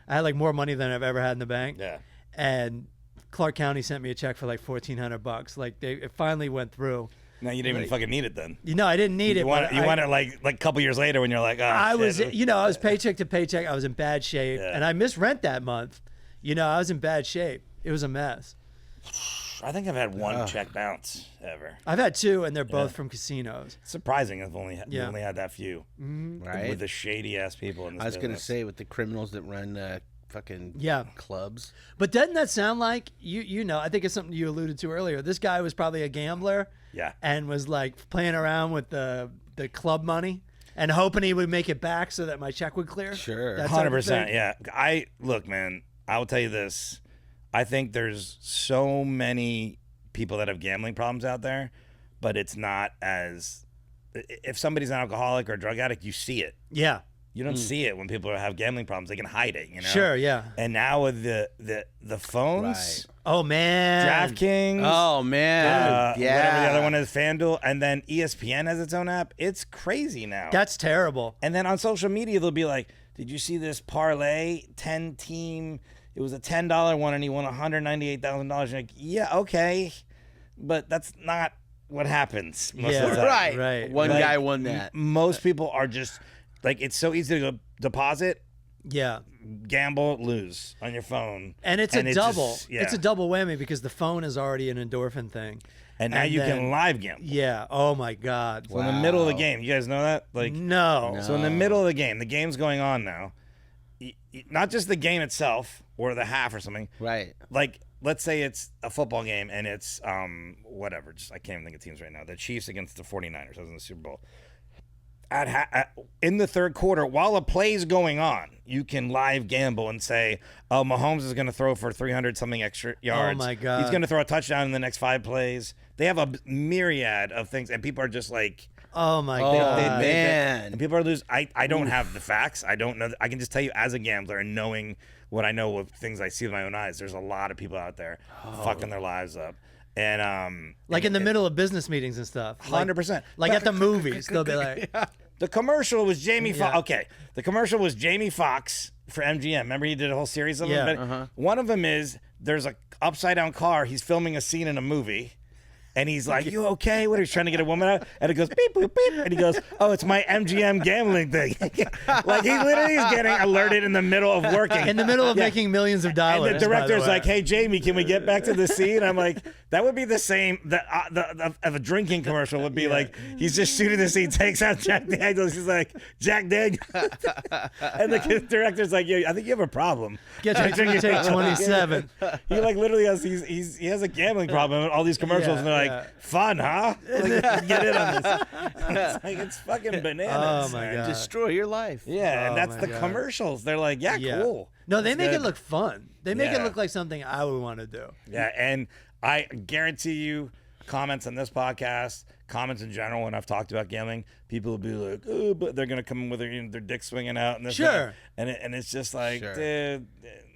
I had like more money than I've ever had in the bank. Yeah. And Clark County sent me a check for like $1,400. Like it finally went through. No, you didn't even fucking need it then. I didn't need it. You want it like a couple years later when you're like, oh, I shit. was, I was paycheck to paycheck. I was in bad shape, and I missed rent that month. I was in bad shape. It was a mess. I think I've had one check bounce ever. I've had 2, and they're both from casinos. Surprising, I've only had that few. Right. With the shady ass people in this I was going to business. say, with the criminals that run fucking clubs. But doesn't that sound like, I think it's something you alluded to earlier. This guy was probably a gambler. Yeah. And was like playing around with the club money and hoping he would make it back so that my check would clear. Sure. That type of 100%. thing. Yeah. Look, man, I will tell you this. I think there's so many people that have gambling problems out there, but it's not as, if somebody's an alcoholic or a drug addict, you see it. Yeah. You don't see it when people have gambling problems. They can hide it, Sure, yeah. And now with the phones, Right. Oh, man. DraftKings, Oh, man. whatever the other one is, FanDuel, and then ESPN has its own app. It's crazy now. That's terrible. And then on social media, they'll be like, did you see this parlay 10-team? It was a $10 one, and he won $198,000. You're like, yeah, okay. But that's not what happens most of the time. Right. One Like, guy won that. Most people are just, like, it's so easy to go deposit, Yeah. gamble, lose on your phone. And it's a double. just- yeah. It's a double whammy because the phone is already an endorphin thing. And now you then- can live gamble. Yeah. Oh, my God. So in the middle of the Wow. game, you guys know that? Like, No. So in the middle of the game's going on now. Not just the game itself or the half or something. Right. Like, let's say it's a football game and it's whatever. Just I can't even think of teams right now. The Chiefs against the 49ers. I was in the Super Bowl. In the third quarter, while a play's going on, you can live gamble and say, "Oh, Mahomes is going to throw for 300-something extra yards. my God. He's going to throw a touchdown in the next 5 plays." They have a myriad of things, and people are just like, Oh, my Oh, God. man. and people are losing. I don't have the facts. I don't know. I can just tell you as a gambler and knowing what I know of things I see with my own eyes. There's a lot of people out there fucking their lives up, and Like in the middle of business meetings and stuff. 100%. Like at the movies. They'll be like, The commercial was Jamie Foxx. Yeah. Okay, the commercial was Jamie Foxx for MGM. Remember he did a whole series of them? Yeah. But one of them is there's a upside down car. He's filming a scene in a movie. And he's like, "You okay?" What? He's trying to get a woman out, and it goes beep boop beep, and he goes, "Oh, it's my MGM gambling thing." Like he literally is getting alerted in the middle of working, in the middle of making millions of dollars. and the by director's way. like, "Hey, Jamie, can we get back to the scene?" I'm like, "That would be the same. Of a drinking commercial would be like he's just shooting the scene, takes out Jack Daniels. He's like, Jack Daniels," and the director's like, "Yeah, I think you have a problem. Get your take 27. He like literally has he has a gambling problem in all these commercials, and they're like, fun, huh? Like, get in on this. It's like it's fucking bananas. Oh, my man. God. Destroy your life. Yeah, and Oh, that's my the God. commercials. They're like, yeah, cool. No, they That's make good. it look fun. They make it Yeah. look like something I would want to do. Yeah, and I guarantee you, comments on this podcast, comments in general, when I've talked about gambling, people will be like, "Oh," but they're gonna come in with their dick swinging out and this, Sure. and it's just like, Sure. dude,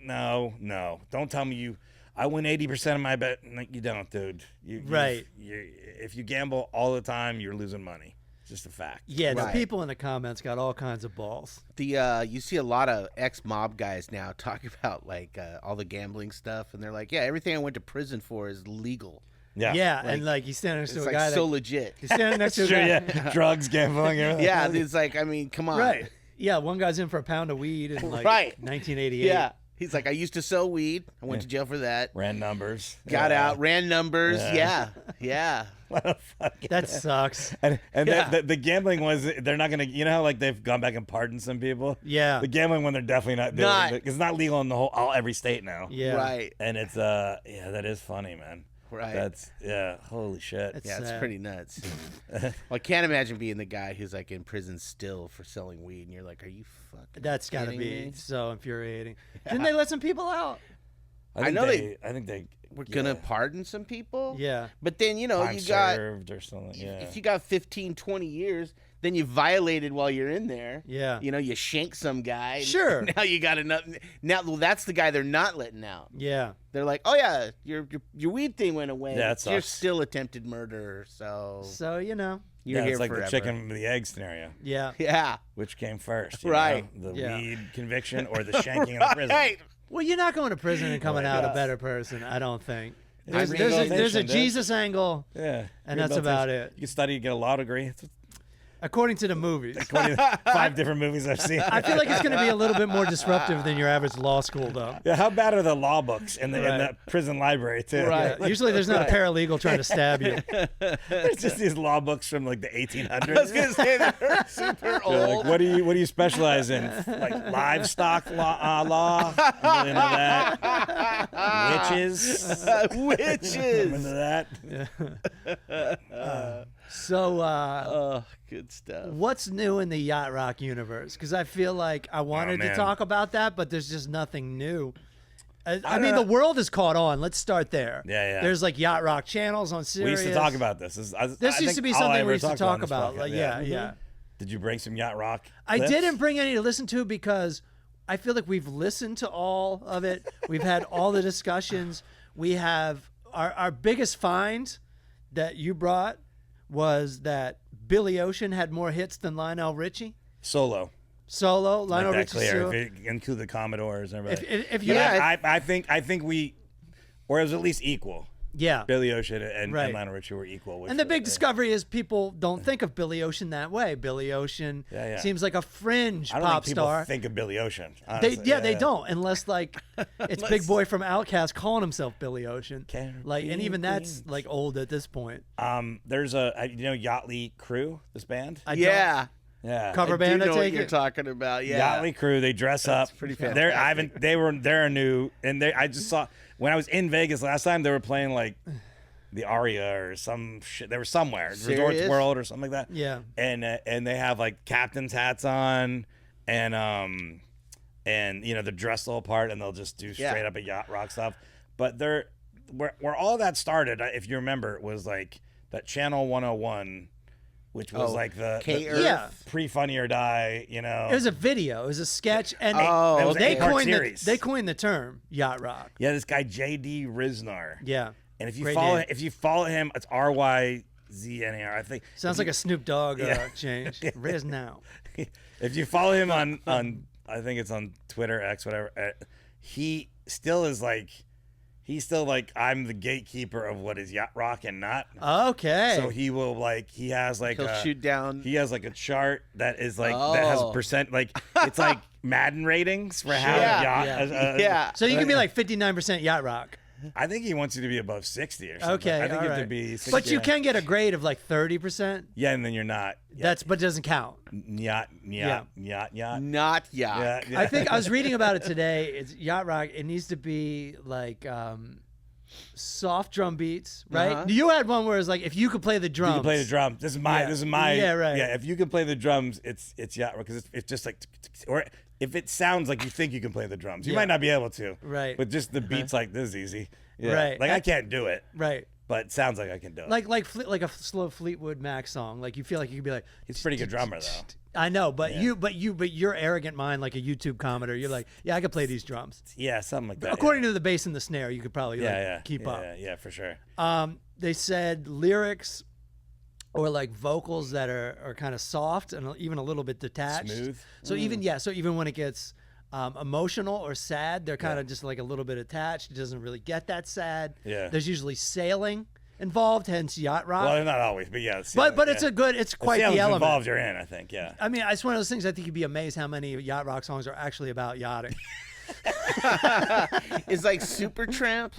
no, don't tell me I win 80% of my bet. Like, you don't, dude. Right. If you gamble all the time, you're losing money. It's just a fact. Yeah, the Right. people in the comments got all kinds of balls. You see a lot of ex-mob guys now talk about like all the gambling stuff, and they're like, "Yeah, everything I went to prison for is legal." Yeah, Like, and like he's standing next It's to a like guy so that legit. he's standing next to a Sure, guy. yeah. Drugs, gambling, everything. Yeah, it's like, I mean, come on. Right. Yeah, one guy's in for a pound of weed in like Right. 1988. Yeah. He's like, I used to sell weed. I went to jail for that. Ran numbers. Got out, ran numbers. Yeah. Yeah. What a fucking That sucks. And Yeah. the gambling was, they're not gonna, you know how like they've gone back and pardoned some people. Yeah. The gambling one, they're definitely not doing. Not. It's not legal in every state now. Yeah. Right. And it's yeah, that is funny, man. Right. That's holy shit. It's Yeah, it's sad. pretty nuts. Well, I can't imagine being the guy who's like in prison still for selling weed, and you're like, "Are you fucking?" That's got to kidding be me? so infuriating. Didn't they let some people out? I know I think they We're gonna pardon some people. Yeah. But then you time you got served or something. Yeah. if you got 15, 20 years, then you violated while you're in there. Yeah. You know, you shank some guy. and Sure. Now you got enough. Now, well, that's the guy they're not letting out. Yeah. They're like, "Oh yeah, your weed thing went away. Yeah, that You're sucks. still attempted murder, so So, you're yeah, here it's like forever." the chicken and the egg scenario. Yeah. Yeah. Which came first? Right. The Yeah. weed conviction or the shanking in the prison? Right. Well, you're not going to prison and coming out a better person, I don't think. There's a Rehabilitation, dude. Jesus angle, Yeah. and that's about it. You can study, get a law degree. According to the movies. 25 different movies I've seen. I feel like it's going to be a little bit more disruptive than your average law school, though. Yeah, how bad are the law books in the prison library, too? Right. Yeah, usually there's not a paralegal trying to stab you. There's just these law books from like the 1800s. I was gonna say they're super They're old. like, what do you specialize in? Like livestock law? I'm really into that. Witches? I'm into that. So, Good stuff. what's new in the Yacht Rock universe? Because I feel like I wanted to man. talk about that, but there's just nothing new. I mean, the world has caught on. Let's start there. Yeah. There's like Yacht Rock channels on We Sirius. used to talk about this. This used to be something we used to talk about. Like, yeah. Did you bring some Yacht Rock? I clips? didn't bring any to listen to because I feel like we've listened to all of it. We've had all the discussions. We have our biggest find that you brought was that Billy Ocean had more hits than Lionel Richie. Solo. Lionel Like that Richie. clear. If you include the Commodores and everything. If you, I think we, or it was at least equal. yeah. Billy Ocean and Right. Lionel Richie were equal. And the big discovery is people don't think of Billy Ocean that way. Billy Ocean Yeah. seems like a fringe I don't pop think people star. think of Billy Ocean. They Honestly. they don't unless like it's Big Boy from Outkast calling himself Billy Ocean. Like, and even that's like old at this point. There's Yacht Crew, this band. Yeah. Yeah. Cover I band, do know I what take you're it. talking about. Yeah. Yacht Crew, they dress up. pretty They're new, and I just saw when I was in Vegas last time they were playing like the Aria or some shit. They were somewhere, Resorts Serious? World or something like that. Yeah. And they have like captain's hats on, and they're dressed all apart, and they'll just do straight up a Yacht Rock stuff. But where all that started, if you remember, was like that Channel 101. Which was like the Yeah. pre-Funny or Die, It was a video. It was a sketch, and it was they an eight-part coined series. they coined the term Yacht Rock. Yeah, this guy J.D. Riznar. Yeah. And if you Great follow name. it's RYZNAR. I think. Sounds like a Snoop Dogg Yeah. change. Riz now. If you follow him on I think it's on Twitter, X, whatever. He still is like. He's still like, I'm the gatekeeper of what is Yacht Rock and not. Okay. So he will he has like He'll shoot down. He has like a chart that is like that has percent it's like Madden ratings for how Yeah. yacht. So you can be like 59% Yacht Rock. I think he wants you to be above 60 or something. Okay. I think all you have right. to be 60. But you can get a grade of like 30%. Yeah, and then you're not. But it doesn't count. Yacht. Not yacht. Yeah. I think I was reading about it today. It's Yacht Rock. It needs to be like soft drum beats, right? Uh-huh. You had one where it's like if you could play the drums. You can play the drums. This is my. Yeah, right. Yeah, if you can play the drums, it's Yacht Rock because it's just like, or if it sounds like you think you can play the drums, you might not be able to. Right. But just the beats like this is easy. Yeah. Right. Like I can't do it. Right. But it sounds like I can do it. Like a slow Fleetwood Mac song. Like you feel like you could be like. He's a pretty good drummer though. I know, but your arrogant mind, like a YouTube commenter, you're like, yeah, I could play these drums. Yeah, something like that. According to the bass and the snare, you could probably keep up. Yeah, for sure. They said lyrics or like vocals that are kind of soft and even a little bit detached. Smooth. So even when it gets emotional or sad, they're kind of just like a little bit attached. It doesn't really get that sad. Yeah. There's usually sailing involved, hence Yacht Rock. Well, not always, but yeah. but it's quite the element. Involved you're in, I think. Yeah. I mean, it's one of those things. I think you'd be amazed how many Yacht Rock songs are actually about yachting. It's like Supertramp.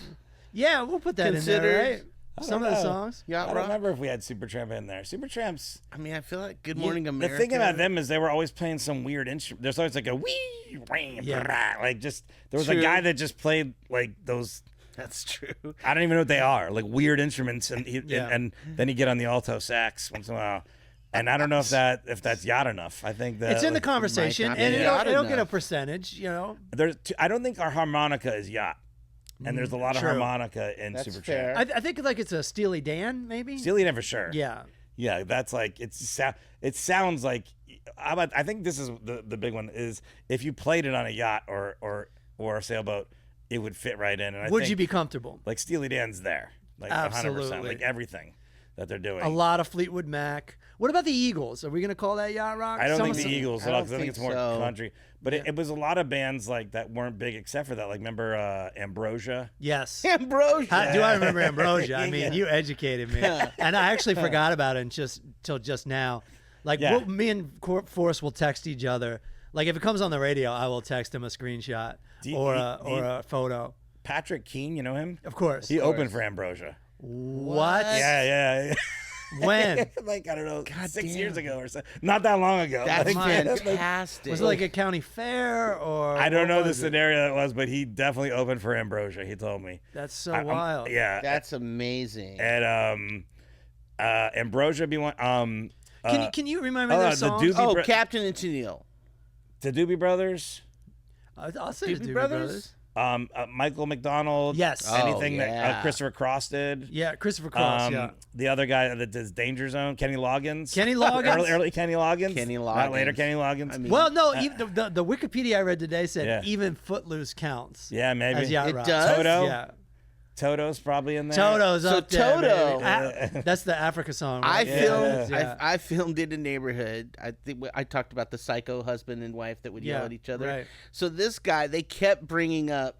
Yeah, we'll put that in Considered- there, right? Some of the know. songs. I Yacht don't Rock. remember if we had Supertramp in there. Supertramp's. I mean, I feel like Good Morning America. The thing about them is they were always playing some weird instrument. There's always like a wee, like just there was a True. guy that just played like those. That's true. I don't even know what they are, like weird instruments, and Yeah. and then you get on the alto sax once in a while. And I don't know if that's yacht enough. I think that It's in the conversation, not and be it'll yacht get a enough. percentage, you know. I don't think our harmonica is yacht, and there's a lot of True. harmonica in That's Supertramp. fair. I think like it's a Steely Dan, maybe. Steely Dan for sure. Yeah. Yeah, that's like it sounds like. I think this is the big one is if you played it on a yacht or a sailboat, it would fit right in. And Would think, you be comfortable? like Steely Dan's there, like Absolutely. 100%, like everything. that they're doing. A lot of Fleetwood Mac. What about the Eagles? Are we going to call that yacht rock? I don't Some think of the them- Eagles I at all, don't 'cause I think think it's more so. country. But it was a lot of bands like that weren't big except for that. Like remember Ambrosia? Yes. Ambrosia. How do I remember Ambrosia? I mean, Yeah. you educated me, and I actually forgot about it till just now. Like Yeah. me and Forrest will text each other. Like if it comes on the radio, I will text him a screenshot or a photo. Patrick Keane, you know him? Of course. He opened for Ambrosia. What? Yeah. When? Like, I don't know, 6 damn. years ago or so. Not that long ago. That's Like, fantastic. Was it like a county fair or? I don't what know the was it? scenario that was, but he definitely opened for Ambrosia. He told me. That's so I'm- wild. Yeah. That's amazing. And Ambrosia be one. Can you remind me of the their songs? Doobie Captain and Tennille. The Doobie Brothers. I'll say the Doobie Doobie Brothers? Michael McDonald. Yes. Anything that yeah. Christopher Cross did. Yeah, Christopher Cross. Yeah. The other guy that does Danger Zone, Kenny Loggins. Kenny Loggins? early Kenny Loggins. Kenny Not later Loggins. Kenny Loggins. I mean- Well, no, even the Wikipedia I read today said Yeah. even Footloose counts. Yeah, maybe. As yacht It rock. does? Toto? Yeah. Toto's probably in there. Toto's So up there. Toto- baby. That's the Africa song. I Right? filmed. Yeah. I filmed in a neighborhood. I think I talked about the psycho husband and wife that would yell Yeah, at each other. right. So this guy, they kept bringing up,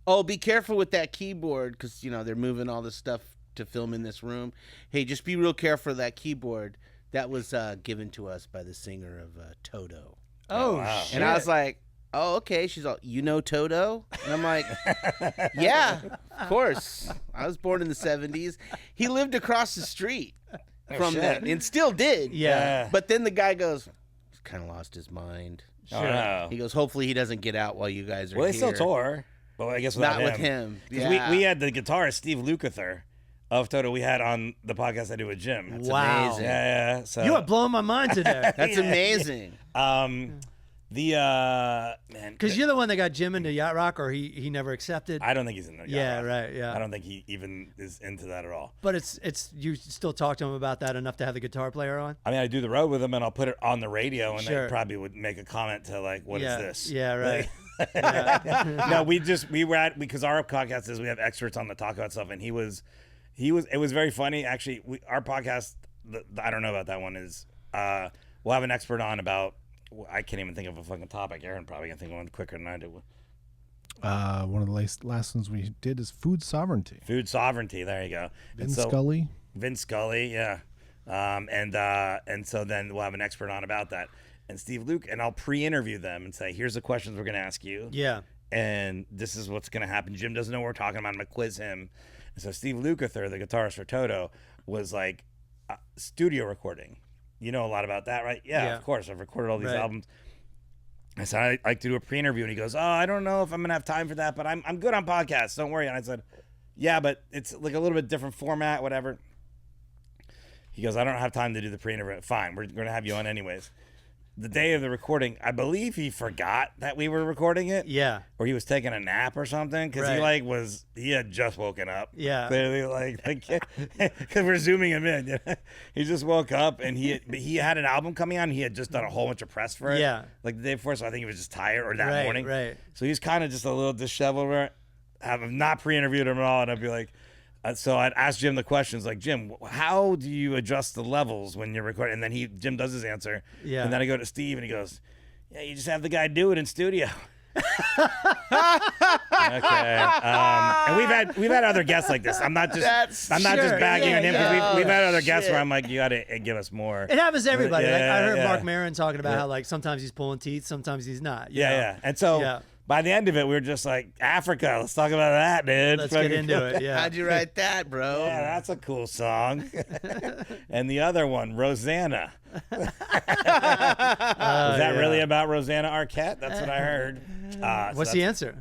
"Oh, be careful with that keyboard," because they're moving all this stuff to film in this room. Hey, just be real careful of that keyboard. That was given to us by the singer of Toto. Oh, wow. shit. And I was like, "Oh, okay." She's all, "You know Toto?" And I'm like, "Yeah, of course. I was born in the 70s. He lived across the street from shit. that and still did." Yeah. But then the guy goes, he's kind of lost his mind. Oh, no. He goes, "Hopefully he doesn't get out while you guys are Well, they here." still tour. But I guess without Not with him. 'Cause Yeah. we had the guitarist Steve Lukather of Toto. We had on the podcast I do with Jim. That's Wow. amazing. Yeah. So You are blowing my mind today. That's amazing. the man, Because you're the one that got Jim into yacht rock, or he never accepted. I don't think he's in the Yeah, yacht rock. right, yeah. I don't think he even is into that at all. But it's you still talk to him about that enough to have the guitar player on. I mean, I do the road with him, and I'll put it on the radio, and Sure. they probably would make a comment to like, "What is Yeah, this?" yeah, right. Like- no, we were at because our podcast is we have experts on to talk about stuff, and it was very funny actually. Our podcast, I don't know about that one is we'll have an expert on about. I can't even think of a fucking topic. Aaron probably can think of one quicker than I do. One of the last ones we did is food sovereignty. Food sovereignty. There you go. Vince Scully. Vince Scully, yeah. And so then we'll have an expert on about that. And Steve Luke, and I'll pre-interview them and say, here's the questions we're going to ask you. Yeah. And this is what's going to happen. Jim doesn't know what we're talking about. I'm going to quiz him. And so Steve Lukather, the guitarist for Toto, was like studio recording. You know a lot about that, right? Yeah. Of course. I've recorded all these Right. albums. I said, I like to do a pre-interview. And he goes, I don't know if I'm going to have time for that, but I'm good on podcasts. Don't worry. And I said, yeah, but it's like a little bit different format, whatever. He goes, I don't have time to do the pre-interview. Fine. We're going to have you on anyways. The day of the recording, I believe he forgot that we were recording it. Yeah. Or he was taking a nap or something because Right. he had just woken up. Yeah. Clearly, because we're zooming him in. You know? He just woke up and he had an album coming on. He had just done a whole bunch of press for it. Yeah. Like the day before, so I think he was just tired or that Right, morning. right. So he's kind of just a little disheveled. I've not pre-interviewed him at all, and I'd be like. So I'd ask Jim the questions like, Jim, how do you adjust the levels when you're recording? And then Jim does his answer. Yeah. And then I go to Steve and he goes, yeah, you just have the guy do it in studio. Okay. And we've had other guests like this. I'm not just bagging on him because we've had other guests where I'm like, you got to give us more. It happens to everybody. Like, I heard Yeah. Mark Maron talking about how like sometimes he's pulling teeth, sometimes he's not. you know? Yeah. And so by the end of it, we were just like, Africa, let's talk about that, dude. Let's get into it. Yeah. How'd you write that, bro? Yeah, that's a cool song. And the other one, Rosanna. Was that really about Rosanna Arquette? That's what I heard. What's the answer?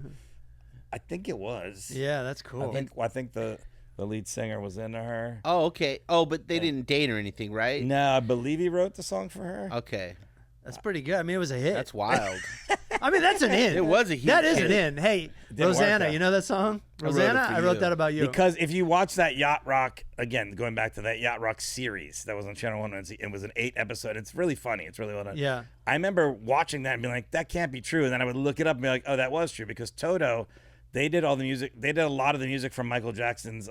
I think it was. Yeah, that's cool. I think the lead singer was into her. Oh, okay. Oh, but they didn't date or anything, right? No, I believe he wrote the song for her. Okay. That's pretty good. I mean, it was a hit. That's wild. I mean, that's an in. It was a huge That is hit. an in. Hey, didn't work, Rosanna, though. you know that song? wrote it Rosanna? for I wrote you. that about you. Because if you watch that Yacht Rock, again, going back to that Yacht Rock series that was on Channel 1, it was an 8-episode. It's really funny. It's really well done. Yeah. I remember watching that and being like, that can't be true. And then I would look it up and be like, oh, that was true. Because Toto They did all the music. They did a lot of the music from Michael Jackson's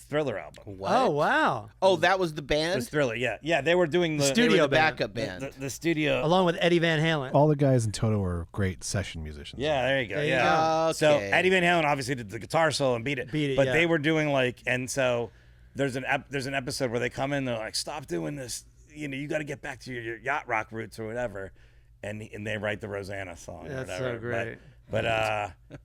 Thriller album. What? Oh wow! Oh, that was the It band? was Thriller, yeah. They were doing the They studio were the band. backup band. The studio. Along with Eddie Van Halen. All the guys in Toto were great session musicians. Yeah, there you go. There you yeah. go. So Okay. Eddie Van Halen obviously did the guitar solo and beat it. But yeah. they were doing like, and so there's an episode where they come in, they're like, stop doing this. You got to get back to your yacht rock roots or whatever, and they write the Rosanna song. That's or whatever. so great. But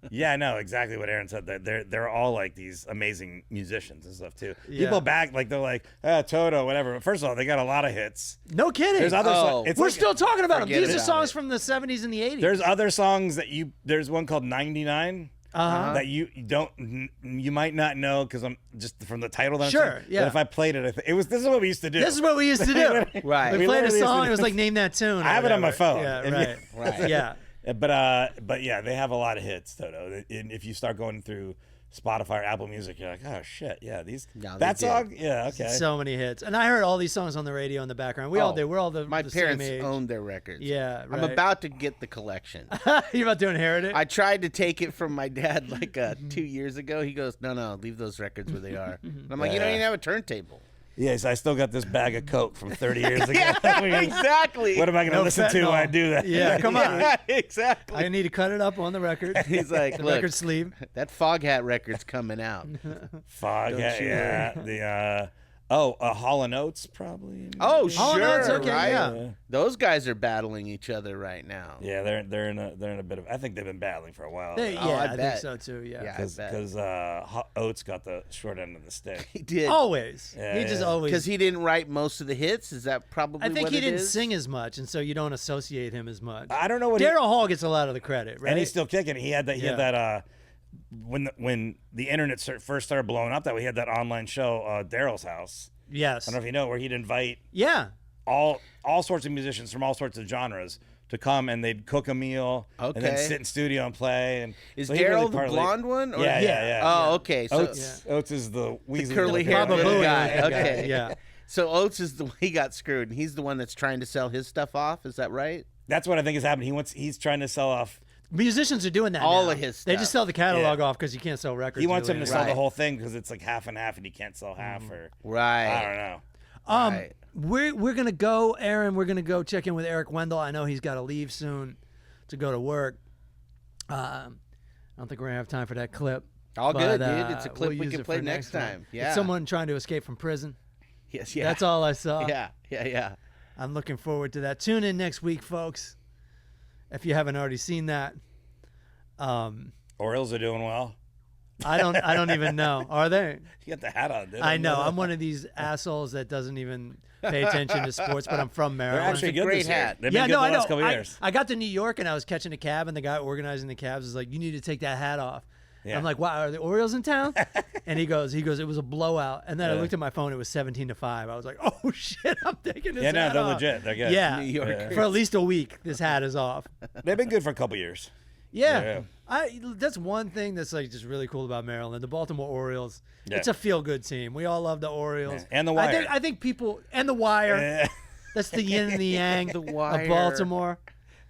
yeah, I know exactly what Aaron said. That they're all like these amazing musicians and stuff too. Yeah. People back like they're like Toto, whatever. But first of all, they got a lot of hits. No kidding. There's other. Oh. It's We're like- still talking about them. forget These are about songs it. from the 70s and the 80s. There's other songs that there's one called 99 that you might not know because I'm just from the title. That I'm Sure, saying, yeah. But if I played it, this is what we used to do. This is what we used to do. Right. We We played a literally used to song. do It was like name that tune. or I have it on my whatever. phone. Yeah, If you- right. Right. Yeah. But yeah, they have a lot of hits, Toto. And if you start going through Spotify or Apple Music, you're like, oh shit, yeah, No, that they did. song, yeah, okay. So many hits. And I heard all these songs on the radio in the background. We all Oh, did. We're all the My the parents same age. owned their records. Yeah, I'm right. about to get the collection. You about to inherit it? I tried to take it from my dad like 2 years ago. He goes, no, leave those records where they are. And I'm like, you don't even have a turntable. Yes, I still got this bag of Coke from 30 years ago. Exactly. What am I going to No listen to when fentanyl. I do that? Yeah, come on. Yeah, exactly. I need to cut it up on the record. He's like, the look, record sleeve. that Foghat record's coming out. Fog, Don't you yeah. The Hall and Oates probably. Oh, Oh, no, it's sure, okay, right? yeah. Those guys are battling each other right now. Yeah, they're in a bit of. I think they've been battling for a while. Yeah, Oh, I I think bet. so too. Yeah. Yeah. I bet. Because Oates got the short end of the stick. He did. Always. Yeah, he just yeah. always. Because he didn't write most of the hits. Is that probably I think what he it didn't is? sing as much, and so you don't associate him as much. I don't know what. Daryl Hall gets a lot of the credit, right? And he's still kicking. He had that. He Yeah. had that. When the internet first started blowing up, that we had that online show, Daryl's House. Yes. I don't know if you know, where he'd invite Yeah. all sorts of musicians from all sorts of genres to come, and they'd cook a meal and then Okay. sit in studio and play. And Is so he really Daryl the partly- blonde one? Or- Yeah, yeah, Yeah. yeah. Oh, okay. So Oates is the Weasley curly little hair kid. Baba little Booey guy. was the Okay. Yeah. So Oates is he got screwed, and he's the one that's trying to sell his stuff off. Is that right? That's what I think is happening. He's trying to sell off. Musicians are doing that All now. of his They just stuff. sell the catalog Yeah. off because you can't sell records. He wants really him to anymore. sell the Right. whole thing because it's like half and half, and he can't sell half. Or Right. I don't know. Right. We're gonna go, Aaron. We're gonna go check in with Eric Wendell. I know he's got to leave soon to go to work. I don't think we're gonna have time for that clip. All but, good, dude. It's a clip we'll we use can it play for next one. time. Yeah. It's someone trying to escape from prison. Yes. Yeah. That's all I saw. Yeah. I'm looking forward to that. Tune in next week, folks. If you haven't already seen that, Orioles are doing well. I don't even know. Are they? You got the hat on, dude. I know. I'm one of these assholes that doesn't even pay attention to sports, but I'm from They're Maryland. actually It's a good great this year. hat. They've been good the I know. last couple years. I got to New York and I was catching a cab, and the guy organizing the cabs was like, "You need to take that hat off." Yeah. I'm like, "Wow, are the Orioles in town?" And he goes, "It was a blowout." And then I Yeah. looked at my phone; it was 17-5. I was like, "Oh shit, I'm taking this Yeah, no, hat they're off." legit. They're good. Yeah, New York. for at least a week, this hat is off. They've been good for a couple years. Yeah. Yeah. That's one thing that's like just really cool about Maryland. The Baltimore Orioles. Yeah. It's a feel-good team. We all love the Orioles. Yeah. And the Wire. I think people and the Wire. Yeah. That's the yin and the yang The Wire. of Baltimore.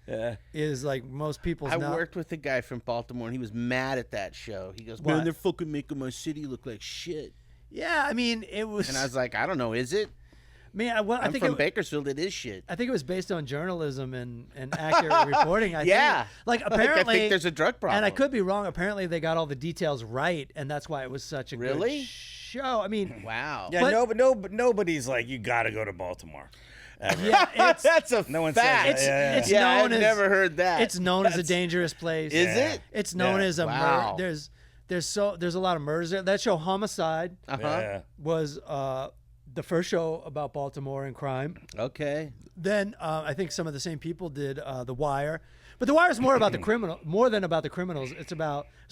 Yeah. Is like most people's. I not. worked with a guy from Baltimore, and he was mad at that show. He goes, What? "Man, they're fucking making my city look like shit." Yeah, I mean it was. And I was like, "I don't know, is it? Man, I I'm think from Bakersfield. It is shit." I think it was based on journalism and accurate reporting. Yeah. Like Like, apparently, I think there's a drug problem. and I could be wrong. Apparently, they got all the details right, and that's why it was such a Really? good show. I mean, Wow. Yeah, But- but nobody's like, you got to go to Baltimore. Ever. yeah, it's That's a No one says fact. that. Yeah, it's yeah, known I've as never heard that. it's known as a That's- dangerous place. Is Yeah. it? It's known Yeah. as a Wow. there's a lot of murders there. That show Homicide Uh-huh. Yeah. was the first show about Baltimore and crime. Okay. Then I think some of the same people did The Wire, but The Wire is more about the criminal, more than about the criminals. It's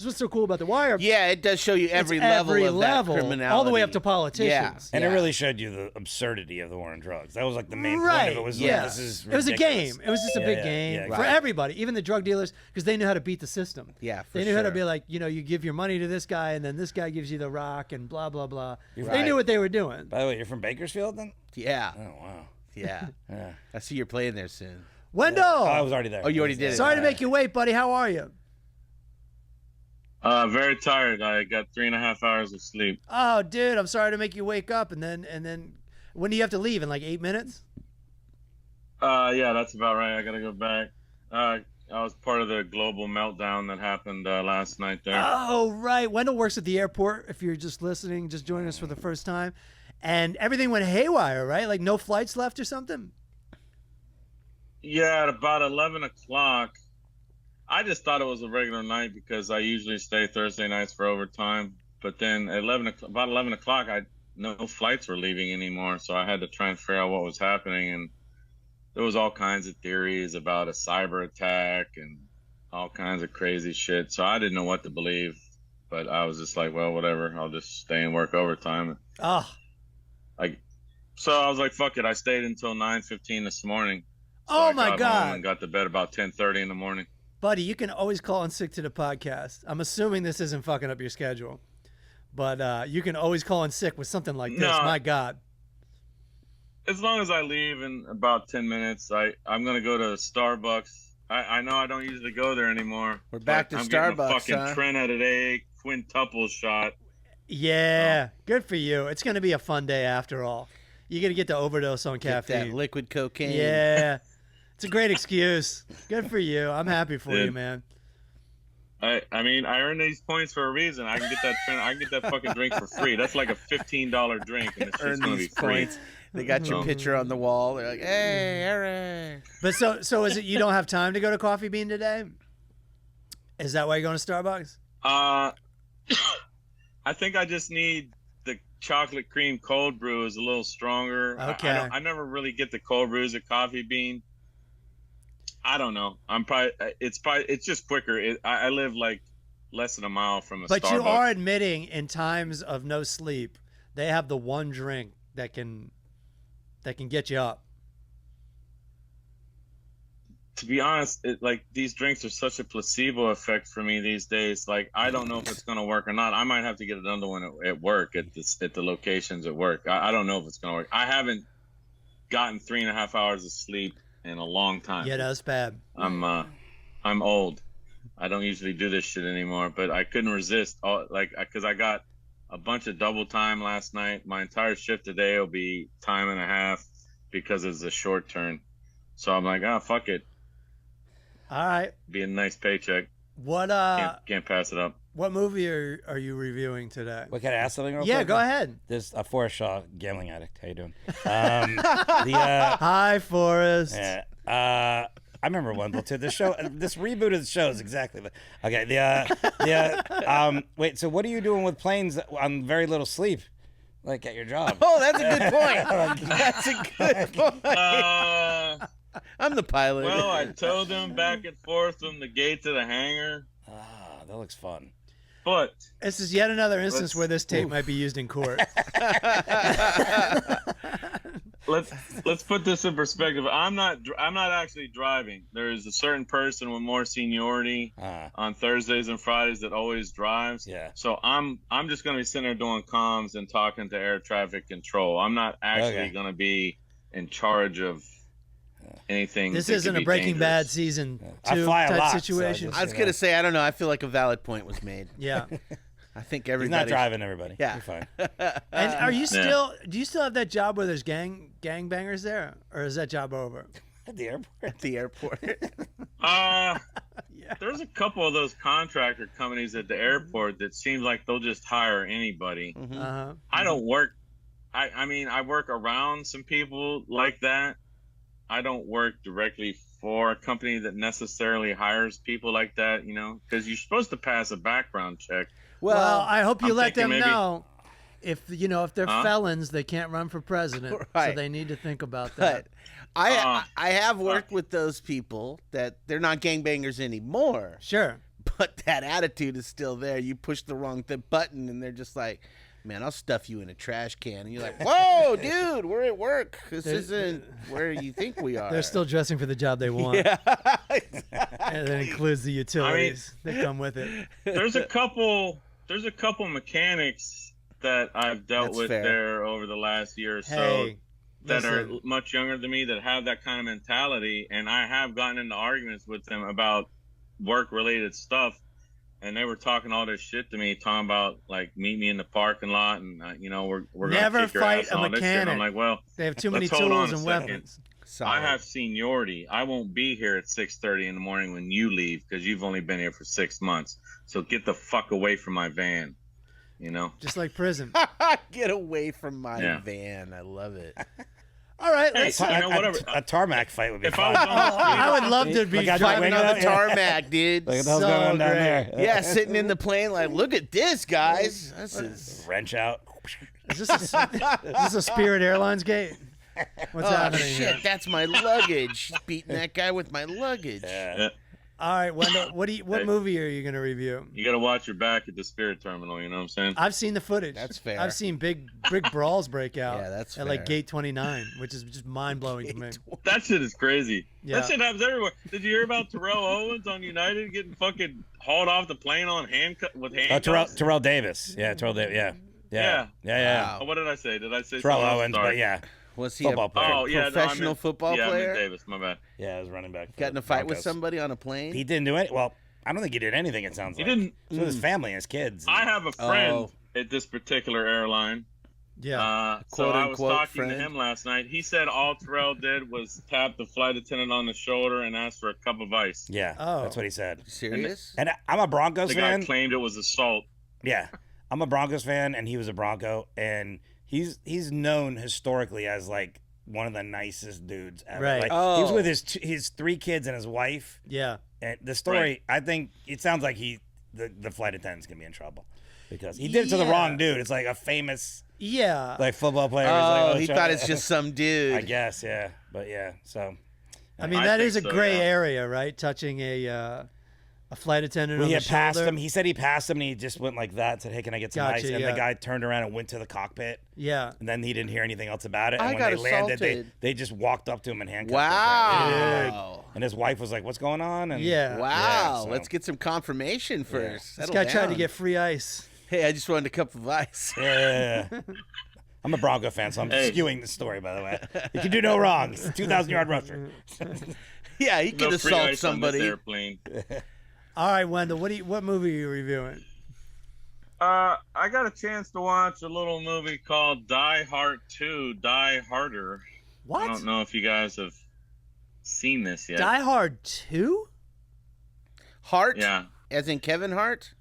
what's so cool about The Wire. Yeah, it does show you every It's level every of level, that criminality. all the way up to politicians. And yeah. it really showed you the absurdity of the war on drugs. That was like the main point Right. of it. Was Yeah. like, this is It was a ridiculous. game. It was just a Yeah, big yeah, game yeah, for right. everybody, even the drug dealers, because they knew how to beat the system. Yeah, for they knew how to sure. be like, you give your money to this guy, and then this guy gives you the rock, and blah blah blah. They right. knew what they were doing. By the way, you're from Bakersfield then? Yeah. Oh, wow. Yeah. Yeah. I see you're playing there soon. Wendell, Oh, I was already there. Oh, you already did it. sorry to make you wait, buddy. How are you? Very tired. I got 3.5 hours of sleep. Oh, dude, I'm sorry to make you wake up. And then, when do you have to leave? In like 8 minutes? Yeah, that's about right. I gotta go back. I was part of the global meltdown that happened last night there. Oh, right. Wendell works at the airport. If you're just listening, just joining us for the first time, and everything went haywire, right? Like no flights left or something. Yeah, at about 11 o'clock. I just thought it was a regular night because I usually stay Thursday nights for overtime. But then at about 11 o'clock, no flights were leaving anymore. So I had to try and figure out what was happening. And there was all kinds of theories about a cyber attack and all kinds of crazy shit. So I didn't know what to believe. But I was just like, well, whatever. I'll just stay and work overtime. Oh. So I was like, fuck it. I stayed until 9:15 this morning. So Oh, I my got God. home and got to bed about 10:30 in the morning. Buddy, you can always call in sick to the podcast. I'm assuming this isn't fucking up your schedule. But you can always call in sick with something like this. No. My God. As long as I leave in about 10 minutes, I'm going to go to Starbucks. I know I don't usually go there anymore. We're back to I'm Starbucks, getting a fucking huh? Trinidad A quintuple shot. Yeah. Good for you. It's going to be a fun day after all. You're going to get to overdose on Get caffeine. that liquid cocaine. Yeah. It's a great excuse. Good for you. I'm happy for you, man. I mean, I earned these points for a reason. I can get that fucking drink for free. That's like a $15 drink, and it's Earn just going to be these free. points. They got your picture on the wall. They're like, "Hey, Eric." But so is it you don't have time to go to Coffee Bean today? Is that why you're going to Starbucks? I think I just need the chocolate cream cold brew is a little stronger. Okay. I never really get the cold brews at Coffee Bean. I don't know. It's just quicker. I live like less than a mile from a But Starbucks. you are admitting in times of no sleep, they have the one drink that can get you up. To be honest, like these drinks are such a placebo effect for me these days. Like I don't know if it's gonna work or not. I might have to get another one at work at the locations at work. I don't know if it's gonna work. I haven't gotten 3.5 hours of sleep in a long time. Yeah, that's bad. I'm old. I don't usually do this shit anymore, but I couldn't resist. Because I got a bunch of double time last night. My entire shift today will be time and a half because it's a short turn. So I'm like, fuck it. All right. Be a nice paycheck. What Can't pass it up. What movie are you reviewing today? What, can I ask something real Yeah, quick? go ahead. This Forrest Shaw, gambling addict. How you doing? Hi, Forrest. Yeah. I remember Wendell too. This reboot of the show is exactly okay. Wait. So what are you doing with planes on very little sleep, like at your job? Oh, that's a good point. That's a good point. I'm the pilot. Well, I towed them back and forth from the gate to the hangar. Ah, that looks fun. But This is yet another instance where this tape might be used in court. let's put this in perspective. I'm not actually driving. There is a certain person with more seniority on Thursdays and Fridays that always drives. Yeah. So I'm just gonna be sitting there doing comms and talking to air traffic control. I'm not actually gonna be in charge of anything. This that isn't could a be Breaking dangerous. Bad season I 2 fly a type lot, so situation. just- I was gonna say, I don't know. I feel like a valid point was made. Yeah. I think He's everybody. not driving, everybody. Yeah. You're fine. And are you still? Do you still have that job where there's gangbangers there, or is that job over? At the airport. At the airport. There's a couple of those contractor companies at the airport that seems like they'll just hire anybody. Uh-huh. I don't work. I mean, I work around some people like that. I don't work directly for a company that necessarily hires people like that, because you're supposed to pass a background check. Well, I hope you I'm let them thinking maybe- know if they're felons, they can't run for president. So Right. they need to think about that. But I have worked with those people that they're not gangbangers anymore, Sure. but that attitude is still there. You push the wrong button, and they're just like, "Man, I'll stuff you in a trash can." And you're like, "Whoa, dude, we're at work. This isn't where you think we are." They're still dressing for the job they want. Yeah. And that includes the utilities that come with it. There's a couple mechanics that I've dealt That's with fair. there over the last year or so Hey, that are listen. much younger than me that have that kind of mentality, and I have gotten into arguments with them about work related stuff, and they were talking all this shit to me, talking about like meet me in the parking lot, and we're gonna Never kick your fight ass a and all this shit. And I'm mechanic. like, well, They have too many let's hold on tools a and second. weapons. Solid. I have seniority. I won't be here at 6:30 in the morning when you leave because you've only been here for 6 months. So get the fuck away from my van. Just like prison. Get away from my Yeah. van. I love it. All right, Hey, let's. whatever. A tarmac fight would be If fun. I was on the street, I would love to be Look out your Driving window. on the tarmac, dude. Look at the hell's So going on down great. there. Yeah, sitting in the plane, like, look at this, guys. This is. Wrench out. Is this a Spirit Airlines gate? What's Oh happening shit! here? That's my luggage. She's beating that guy with my luggage. Yeah. All right, Wendell. What movie are you going to review? you got to watch your back at the Spirit Terminal. You know what I'm saying? I've seen the footage. That's fair. I've seen big brawls break out. Yeah, that's at like fair. Gate 29, which is just mind blowing to me. That shit is crazy. Yeah. That shit happens everywhere. Did you hear about Terrell Owens on United getting fucking hauled off the plane on with handcuffs? Terrell Davis. Yeah, Terrell Davis. Yeah. Yeah. Yeah. Oh, what did I say? Did I say Terrell something else? Owens, Sorry. but yeah. Was he Football a player. Oh, yeah. professional football I player? meant Davis. My bad. Yeah, I was running back. for Got in a fight with Broncos. somebody on a plane? He didn't do it. Well, I don't think he did anything. It sounds He like. didn't. So his family and his kids. I have a friend Oh. at this particular airline. Yeah. So I was Quote-unquote talking friend. to him last night. He said all Terrell did was tap the flight attendant on the shoulder and ask for a cup of ice. Yeah, Oh. that's what he said. Serious? And I'm a Broncos The guy fan. claimed it was assault. Yeah, I'm a Broncos fan, and he was a Bronco, and he's known historically as like one of the nicest dudes ever. Right. Like, Oh. he was with his 3 kids and his wife. Yeah. And the story, Right. I think it sounds like the flight attendant's gonna be in trouble because he did it to the Yeah. wrong dude. It's like a famous Yeah. like football player. Oh, he try thought to- it's just some dude. I guess, yeah, but yeah. So I mean, I that think is a so, gray yeah. area, right? Touching a flight attendant well, on he the had passed shoulder. him. He said he passed him, and he just went like that. Said, "Hey, can I get some Gotcha, ice?" And yeah. the guy turned around and went to the cockpit. Yeah. And then he didn't hear anything else about it. And I when got they landed, assaulted. they just walked up to him and handcuffed him. Wow. And his wife was like, "What's going on?" And Yeah. Wow. so- Let's get some confirmation first. This Settle guy tried to down. get free ice. Hey, I just wanted a cup of ice. Yeah. I'm a Bronco fan, so I'm skewing the story. By the way, he can do no wrong. He's a 2,000-yard rusher. Yeah, he could No free assault ice on this somebody. airplane. All right, Wendell. What movie are you reviewing? I got a chance to watch a little movie called Die Hart 2, Die Harter. What? I don't know if you guys have seen this yet. Die Hard 2? Hart? Yeah. As in Kevin Hart?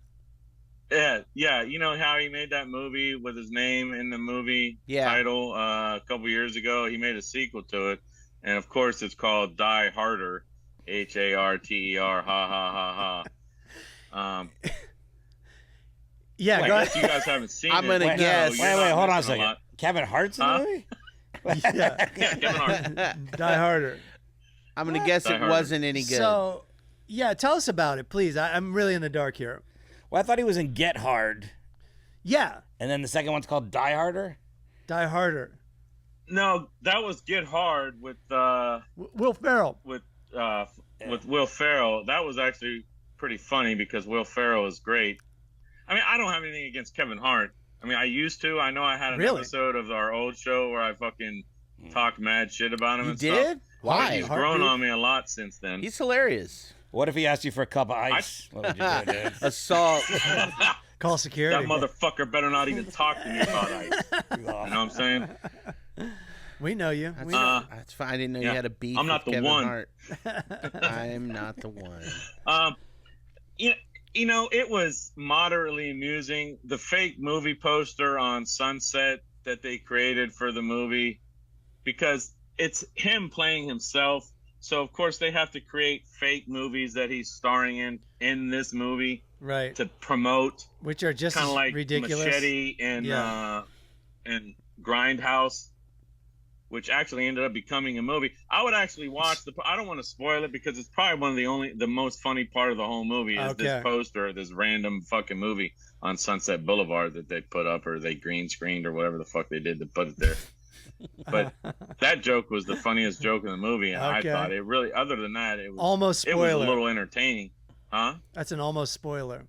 Yeah. You know how he made that movie with his name in the movie Yeah. title a couple years ago? He made a sequel to it, and of course it's called Die Harter, Harter. Ha ha ha ha. Yeah, I go guess you guys haven't seen I'm it. gonna so guess. you're Wait, not hold on a missing second. lot. Kevin Hart's in the Huh? movie? Yeah. Yeah, Kevin Hart. Die Harder. I'm going to guess Die it Hart. wasn't any good. So, yeah, tell us about it, please. I'm really in the dark here. Well, I thought he was in Get Hard, Yeah, and then the second one's called Die Harder. Die Harder. No, that was Get Hard with Will Ferrell. with Will Ferrell. That was actually pretty funny because Will Ferrell is great. I mean, I don't have anything against Kevin Hart. I mean, I used to. I know I had an Really? episode of our old show where I fucking talked mad shit about him You and did? stuff. Why? He's Heart grown beef? on me a lot since then. He's hilarious. What if he asked you for a cup of ice? What would you do, dude? Assault. Call That security. motherfucker better not even talk to me about ice. You know what I'm saying? We know you. That's, We know. that's fine. I didn't know Yeah. you had a beef I'm not with the Kevin one. Hart. I'm not the one. You know, it was moderately amusing. The fake movie poster on Sunset that they created for the movie, because it's him playing himself. So of course they have to create fake movies that he's starring in this movie Right. to promote, Which are just kind of as like ridiculous. Machete and Grindhouse, which actually ended up becoming a movie. I would actually watch I don't want to spoil it because it's probably one of the most funny part of the whole movie is Okay. this poster, this random fucking movie on Sunset Boulevard that they put up or they green screened or whatever the fuck they did to put it there. But that joke was the funniest joke in the movie, and Okay. I thought it really. Other than that, it was Almost it was a spoiler. little entertaining, huh? That's an almost spoiler.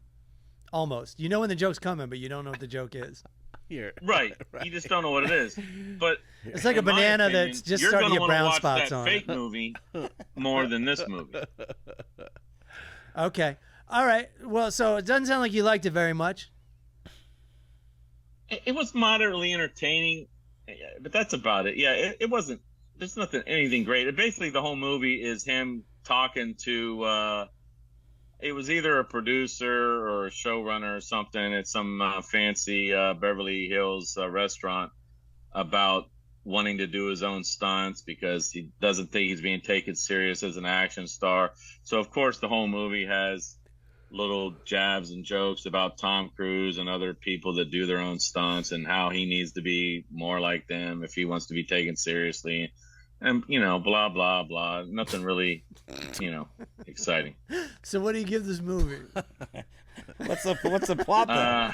Almost. You know when the joke's coming, but you don't know what the joke is. Here. Right. You just don't know what it is. But It's like a in my banana opinion, that's just you're starting to gonna get wanna brown watch spots that on fake it. movie more than this movie. Okay. All right. Well, so it doesn't sound like you liked it very much. It was moderately entertaining, but that's about it. Yeah, it wasn't. There's anything great. Basically, the whole movie is him talking to. It was either a producer or a showrunner or something at some fancy Beverly Hills restaurant about wanting to do his own stunts because he doesn't think he's being taken serious as an action star. So, of course, the whole movie has little jabs and jokes about Tom Cruise and other people that do their own stunts and how he needs to be more like them if he wants to be taken seriously. And, blah, blah, blah. Nothing really, exciting. So what do you give this movie? What's the plot though?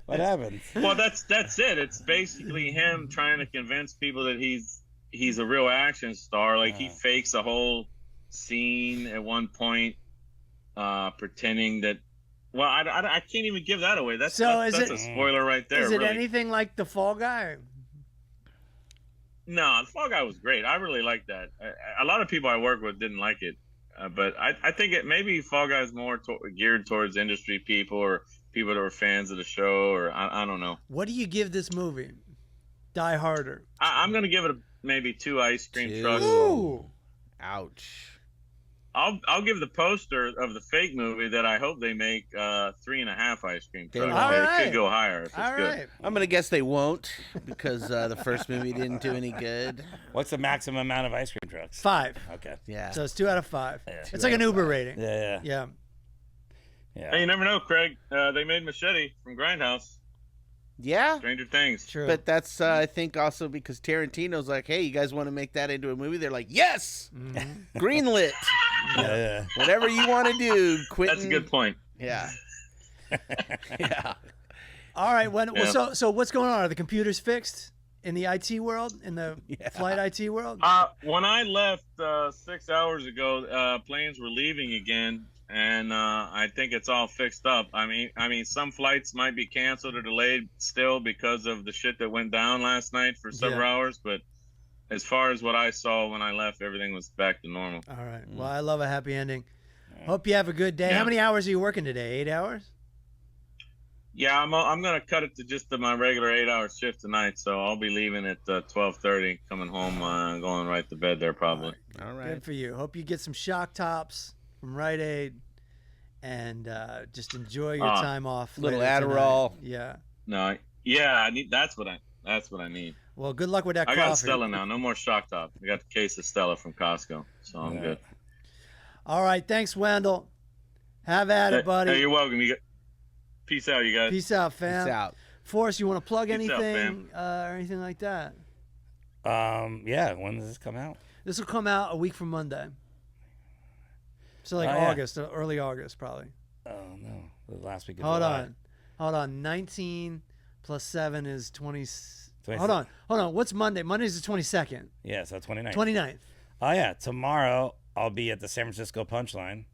What happens? Well, that's it. It's basically him trying to convince people that he's a real action star. Like he fakes a whole scene at one point, pretending that. Well, I can't even give that away. That's a spoiler right there. Is it really. anything like The Fall Guy? No, The Fall Guy was great. I really liked that. A lot of people I work with didn't like it, but I think maybe Fall Guy is more geared towards industry people or people that were fans of the show, or I don't know. What do you give this movie? Die Harter. I'm gonna give it maybe 2 ice cream trucks. Ooh. Ouch. I'll give the poster of the fake movie that I hope they make 3.5 ice cream trucks. All It right. could go higher if it's All good. right. I'm gonna guess they won't because the first movie didn't do any good. What's the maximum amount of ice cream trucks? 5. Okay. Yeah. So it's 2 out of 5. Yeah. It's like an Uber rating. Yeah. Yeah. Hey, you never know, Craig. They made Machete from Grindhouse. Yeah. Stranger Things. True. But that's I think also because Tarantino's like, hey, you guys want to make that into a movie? They're like, yes, greenlit. Yeah. Whatever you want to do, Quentin. That's a good point. Yeah. Yeah. All right. Well, Yeah. so what's going on? Are the computers fixed in the IT world? In the flight IT world? When I left 6 hours ago, planes were leaving again, and I think it's all fixed up. I mean, some flights might be canceled or delayed still because of the shit that went down last night for several hours. But as far as what I saw when I left, everything was back to normal. All right. Well, I love a happy ending. Hope you have a good day. Yeah. How many hours are you working today? 8 hours? Yeah, I'm gonna cut it to just my regular 8-hour shift tonight, so I'll be leaving at 12:30, coming home, going right to bed there probably. All right. Good for you. Hope you get some shock tops from Rite Aid and just enjoy your time off. Little later Adderall. tonight. Yeah. No, yeah, I need. That's what I need. Well, good luck with that I coffee. got Stella now. No more shock top. I got the case of Stella from Costco, so I'm good. All right. Thanks, Wendell. Have at it, buddy. Hey, you're welcome. Peace out, you guys. Peace out, fam. Peace out. Forrest, you want to plug Peace out, anything or anything like that? Yeah. When does this come out? This will come out a week from Monday. So like Oh, yeah. August, early August probably. Oh no, the last week of Hold July. on. 19 plus 7 is 20. 26. Hold on. What's Monday? Monday's the 22nd. Yeah, so 29th. 29th. Oh yeah, tomorrow I'll be at the San Francisco Punchline.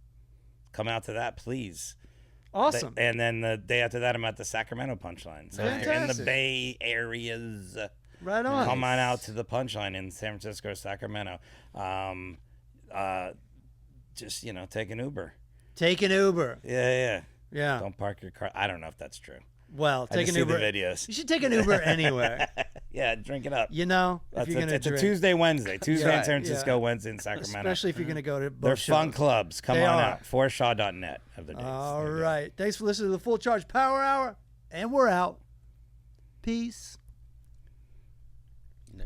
Come out to that, please. Awesome. And then the day after that, I'm at the Sacramento Punchline. So if you're in the Fantastic. Bay areas, Right on. come on out to the Punchline in San Francisco, Sacramento. Just take an Uber. Take an Uber. Yeah. Yeah. Don't park your car. I don't know if that's true. Well, I take just an see Uber. the videos. You should take an Uber anywhere. Yeah, drink it up. If It's you're gonna it's a drink. Tuesday, Wednesday. Tuesday Yeah, in San Francisco, yeah. Wednesday in Sacramento. Especially if you're going to go to both They're shows. fun clubs. Come They on are. out. ForrestShaw.net of the dates. All There you go. right. Thanks for listening to the Full Charge Power Hour. And we're out. Peace. No.